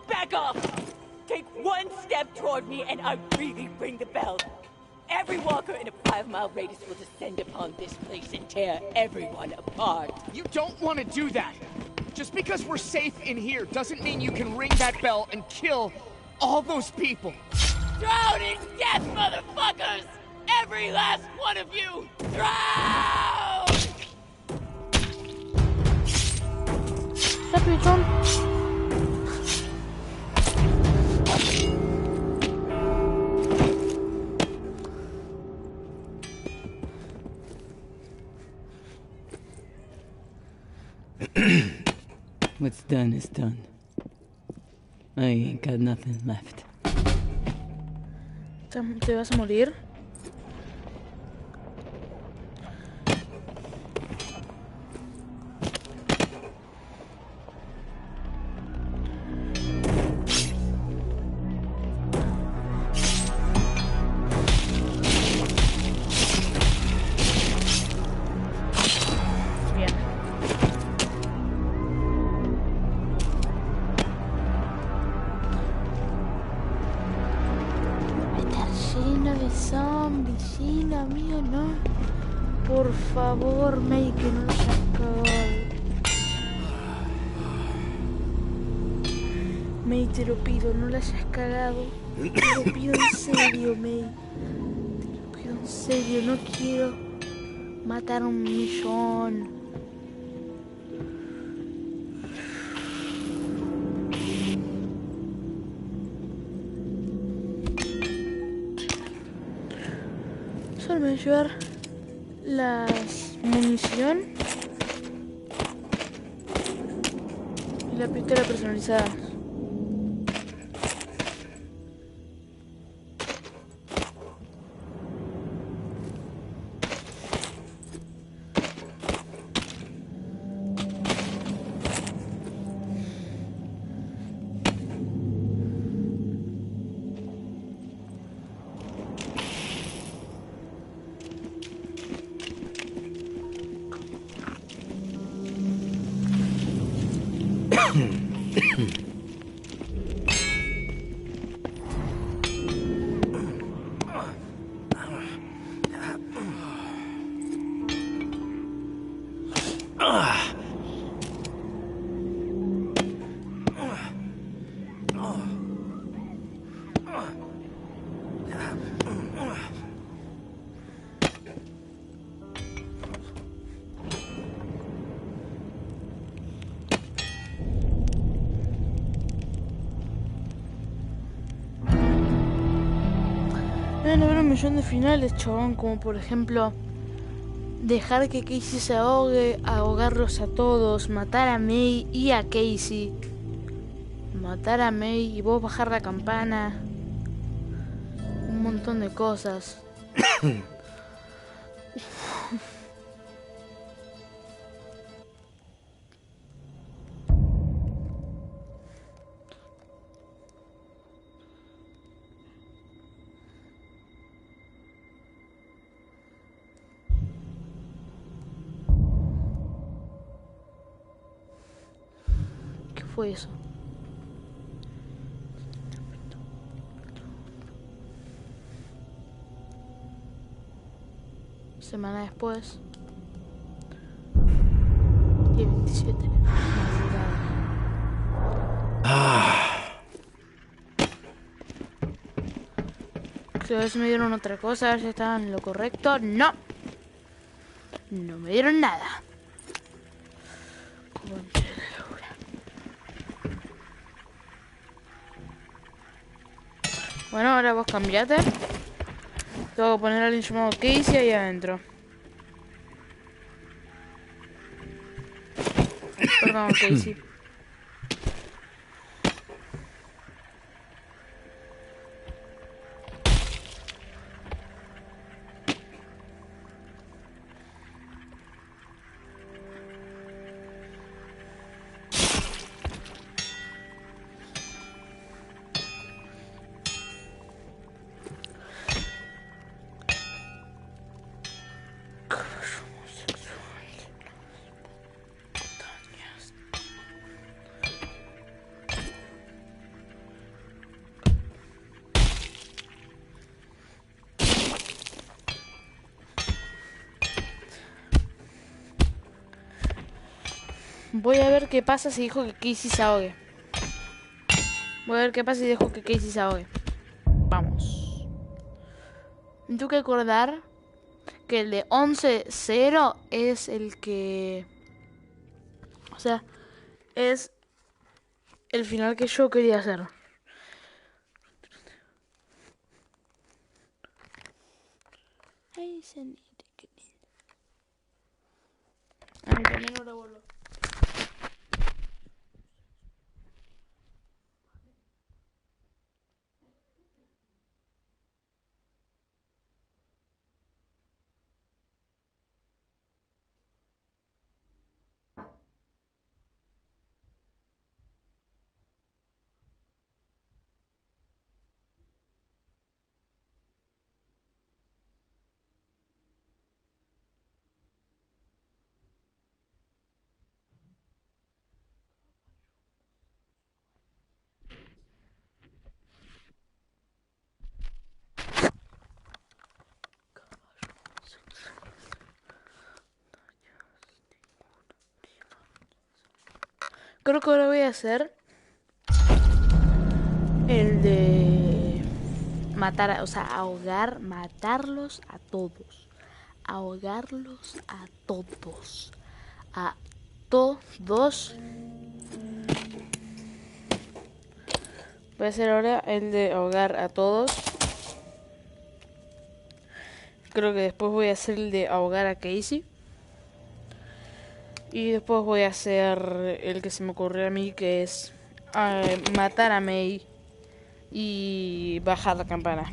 Back off! Take one step toward me and I really ring the bell. Every walker in a 5-mile radius will descend upon this place and tear everyone apart. You don't want to do that. Just because we're safe in here doesn't mean you can ring that bell and kill all those people. Drown in death, motherfuckers! Every last one of you! Drown! Rápido, John. What's done is done. I ain't got nothing left. ¿Te vas a morir? Vecino mío, no. Por favor, May, que no lo hayas cagado. May, te lo pido, no lo hayas cagado. Te lo pido en serio, May. Te lo pido en serio, no quiero matar a 1.000.000. Solo me voy a llevar las munición y la pistola personalizada. Deben haber un millón de finales, chabón, como por ejemplo dejar que Casey se ahogue, ahogarlos a todos, matar a May y a Casey, matar a May y vos bajar la campana, un montón de cosas. ¿Qué fue eso? Semana después. Día 27. A ver si me dieron otra cosa, a ver si estaban en lo correcto. No. No me dieron nada. Concha de la lora. Bueno, ahora vos cambiate. Tengo que poner a alguien llamado Casey ahí adentro. Perdón, Casey. Voy a ver qué pasa si dejo que Casey se ahogue. Voy a ver qué pasa si dejo que Casey se ahogue. Vamos. Tengo que acordar que el de 11-0 es el que... O sea, es el final que yo quería hacer. Ay, cenita, qué lindo. A mí también ahora vuelvo. Creo que ahora voy a hacer el de matar, o sea, ahogar, matarlos a todos. Ahogarlos a todos. A todos. Voy a hacer ahora el de ahogar a todos. Creo que después voy a hacer el de ahogar a Casey. Y después voy a hacer el que se me ocurrió a mí, que es matar a May y bajar la campana.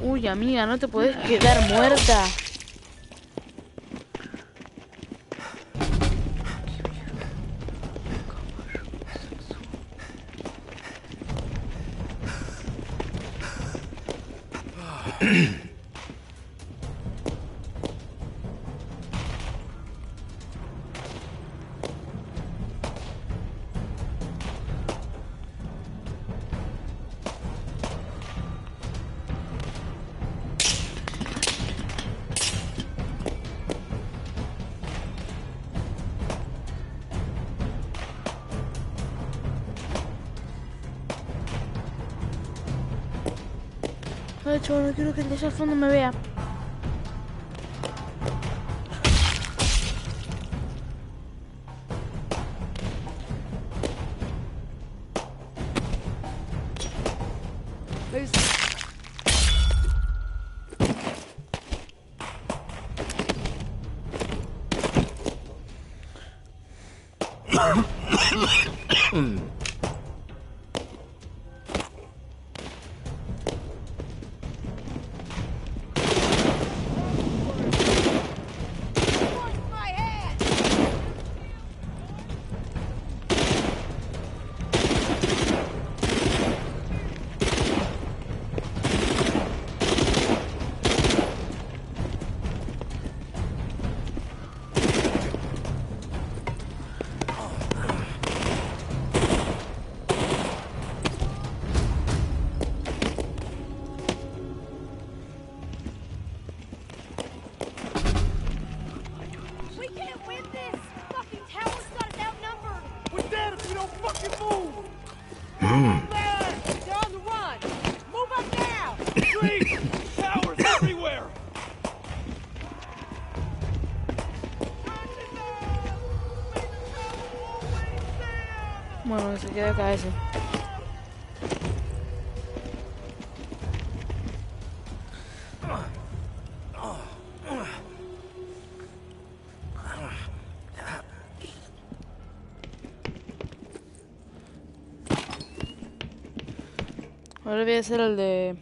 Uy, amiga, no te podés quedar muerta. Ay, chaval, no quiero que el de allá al fondo me vea. Bueno, se queda acá ese. Ahora voy a hacer el de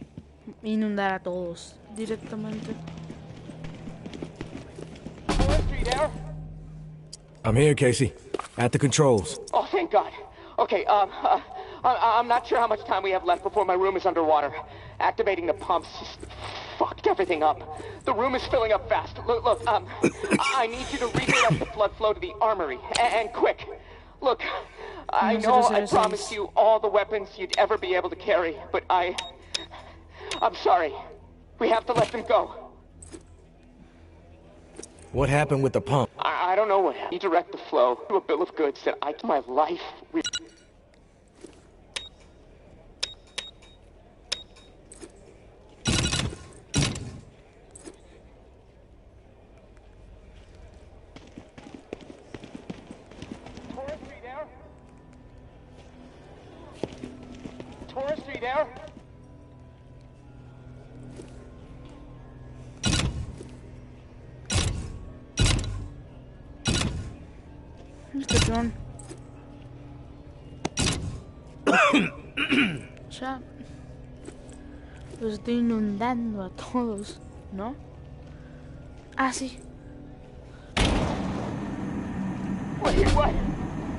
inundar a todos directamente. I'm here, Casey. At the controls. Oh, thank God. Okay, I'm not sure how much time we have left before my room is underwater. Activating the pumps just fucked everything up. The room is filling up fast. Look, I need you to redirect the blood flow to the armory, and quick. Look, I know I promised you all the weapons you'd ever be able to carry, but I'm sorry. We have to let them go. What happened with the pump? I don't know what happened. Redirect the flow to a bill of goods that my life. Taurus, are you there? Mr. John. Ya los estoy inundando a todos, ¿no? Ah, sí.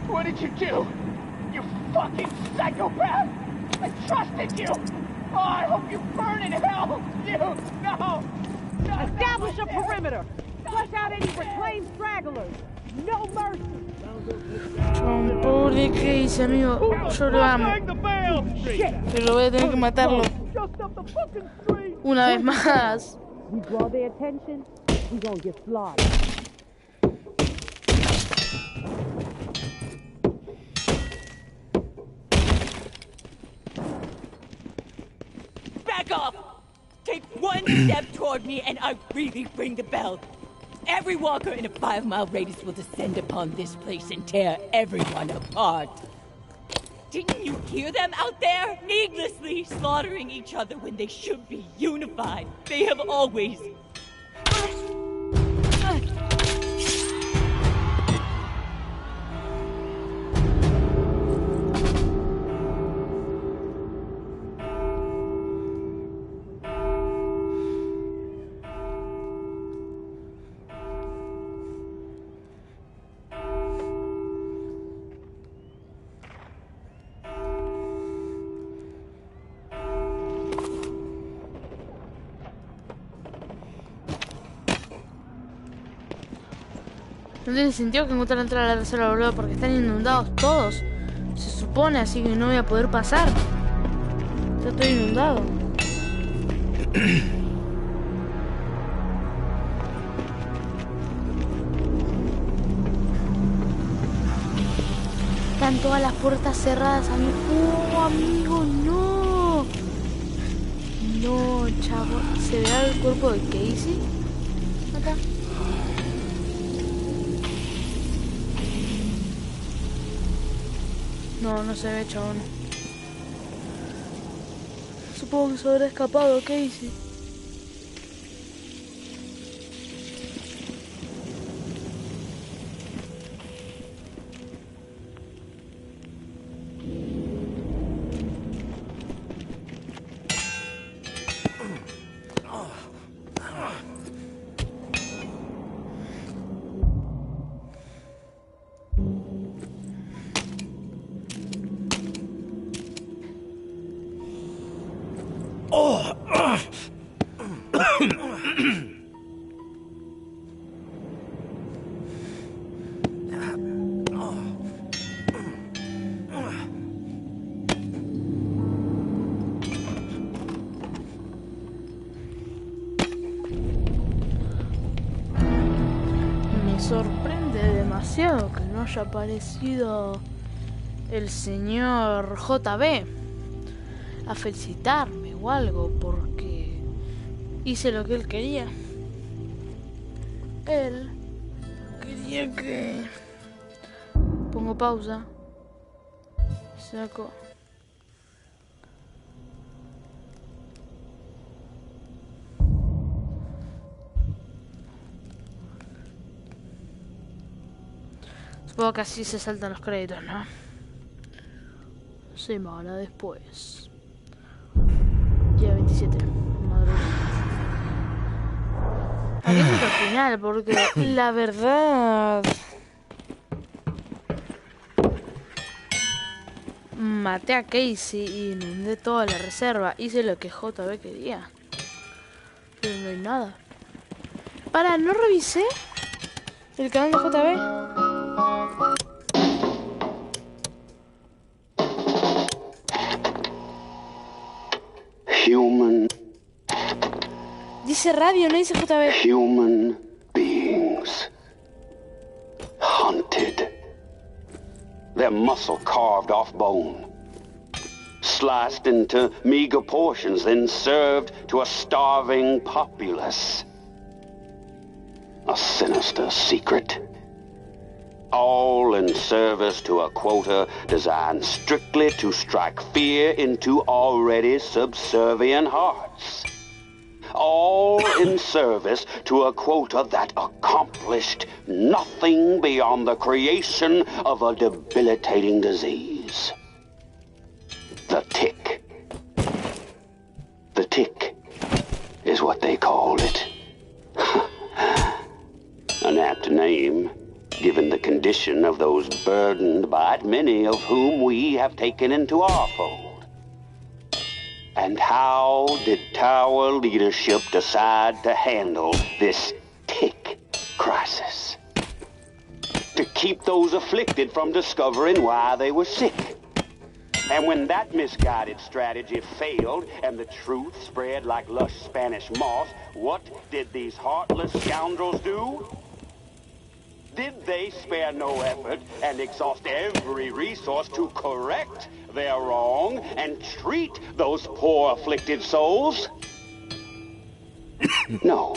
What did you do? You fucking psychopath! I trusted you! Oh, I hope you burn in hell! You, no! Establish a perimeter! Flush out any reclaimed stragglers! No mercy! John, pobre que hice, amigo. Yo lo amo. Pero voy a tener que matarlo. Una vez más. We draw their attention, we gonna get slaughtered. Back off! Take one step toward me and I really ring the bell. Every walker in a 5-mile radius will descend upon this place and tear everyone apart. Didn't you hear them out there? Needlessly slaughtering each other when they should be unified. They have always... No tiene sentido que encuentre la entrada a la tercera boludo porque están inundados todos. Se supone, así que no voy a poder pasar. Ya estoy inundado. Están todas las puertas cerradas, amigo. ¡Oh, amigo, no! No, chavo. ¿Se ve el cuerpo de Casey? Acá. No, no se ve, chabón. Supongo que se habrá escapado Casey. Me sorprende demasiado que no haya aparecido el señor JB a felicitarme o algo, porque hice lo que él quería. Él quería que... Pongo pausa. Saco. Supongo que así se saltan los créditos, ¿no? Semana después. Día 27. Madrugada. Aquí es el final, porque la verdad... Maté a Casey y inundé toda la reserva. Hice lo que JB quería. Pero no hay nada. Para, ¿no revisé el canal de JB? Human. Dice radio, no dice JB. Human beings. Hunted. Their muscle carved off bone. Sliced into meager portions, then served to a starving populace. A sinister secret. All in service to a quota designed strictly to strike fear into already subservient hearts. All in service to a quota that accomplished nothing beyond the creation of a debilitating disease. The tick. The tick is what they called it. An apt name, given the condition of those burdened by it, many of whom we have taken into our fold. And how did Tower leadership decide to handle this tick crisis? To keep those afflicted from discovering why they were sick. And when that misguided strategy failed and the truth spread like lush Spanish moss, what did these heartless scoundrels do? Did they spare no effort and exhaust every resource to correct their wrong and treat those poor afflicted souls? No.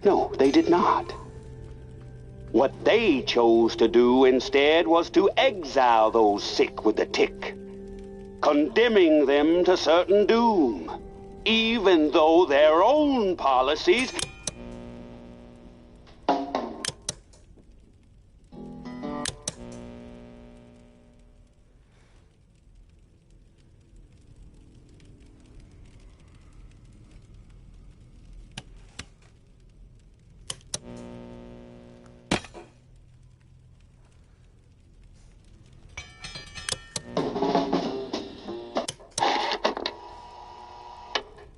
No, they did not. What they chose to do instead was to exile those sick with the tick, condemning them to certain doom, even though their own policies...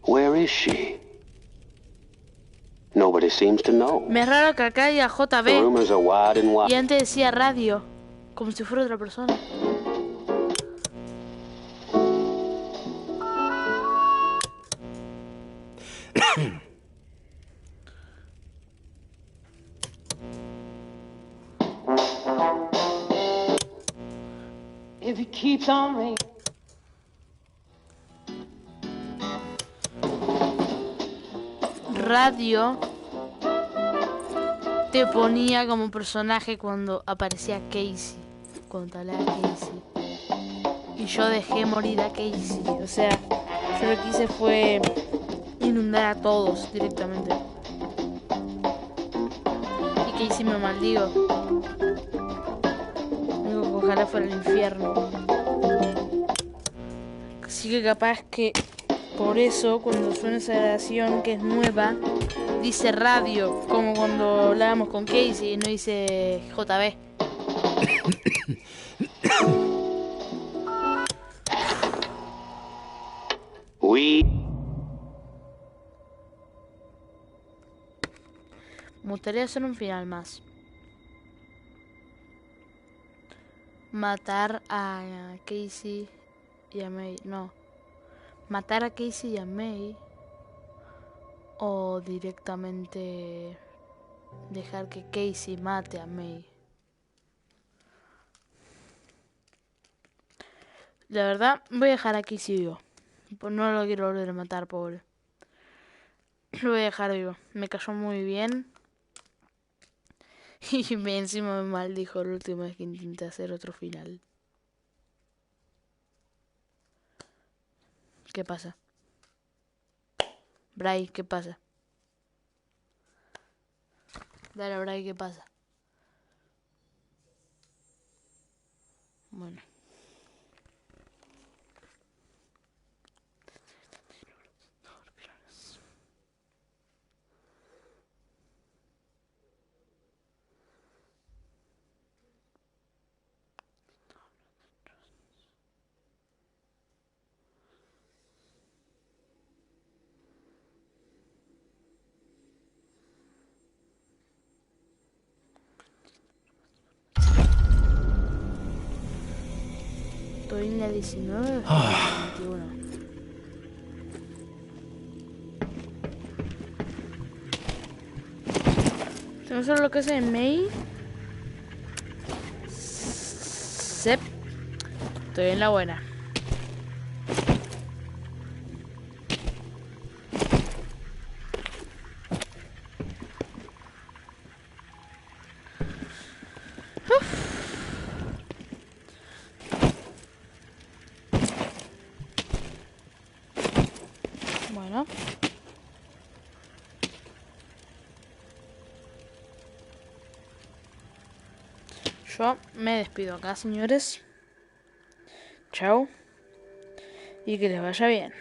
Where is she? Nobody seems to know. Me es raro que acá haya The JB rumors are wide and wide. y antes decía radio, como si fuera otra persona. If it keeps on raining. radio te ponía como personaje cuando aparecía Casey, cuando te hablaba Casey. Y yo dejé morir a Casey. O sea, yo lo que hice fue inundar a todos directamente. Y Casey me maldigo. Digo que ojalá fuera el infierno. Así que capaz que por eso cuando suena esa grabación que es nueva, dice radio, como cuando hablábamos con Casey y no dice JB. Me gustaría hacer un final más. Matar a Casey y a May. No. Matar a Casey y a May. O directamente dejar que Casey mate a May. La verdad, voy a dejar a Casey vivo. Pues no lo quiero volver a matar, pobre. Lo voy a dejar vivo. Me cayó muy bien. Y encima me maldijo la última vez que intenté hacer otro final. ¿Qué pasa? Bray, ¿qué pasa? Dale, Bray, ¿qué pasa? Bueno. Estoy en la 19 o 21. Tengo solo lo que hace en May. Sep. Estoy en la buena. Bueno. Yo me despido acá, señores. Chao. Y que les vaya bien.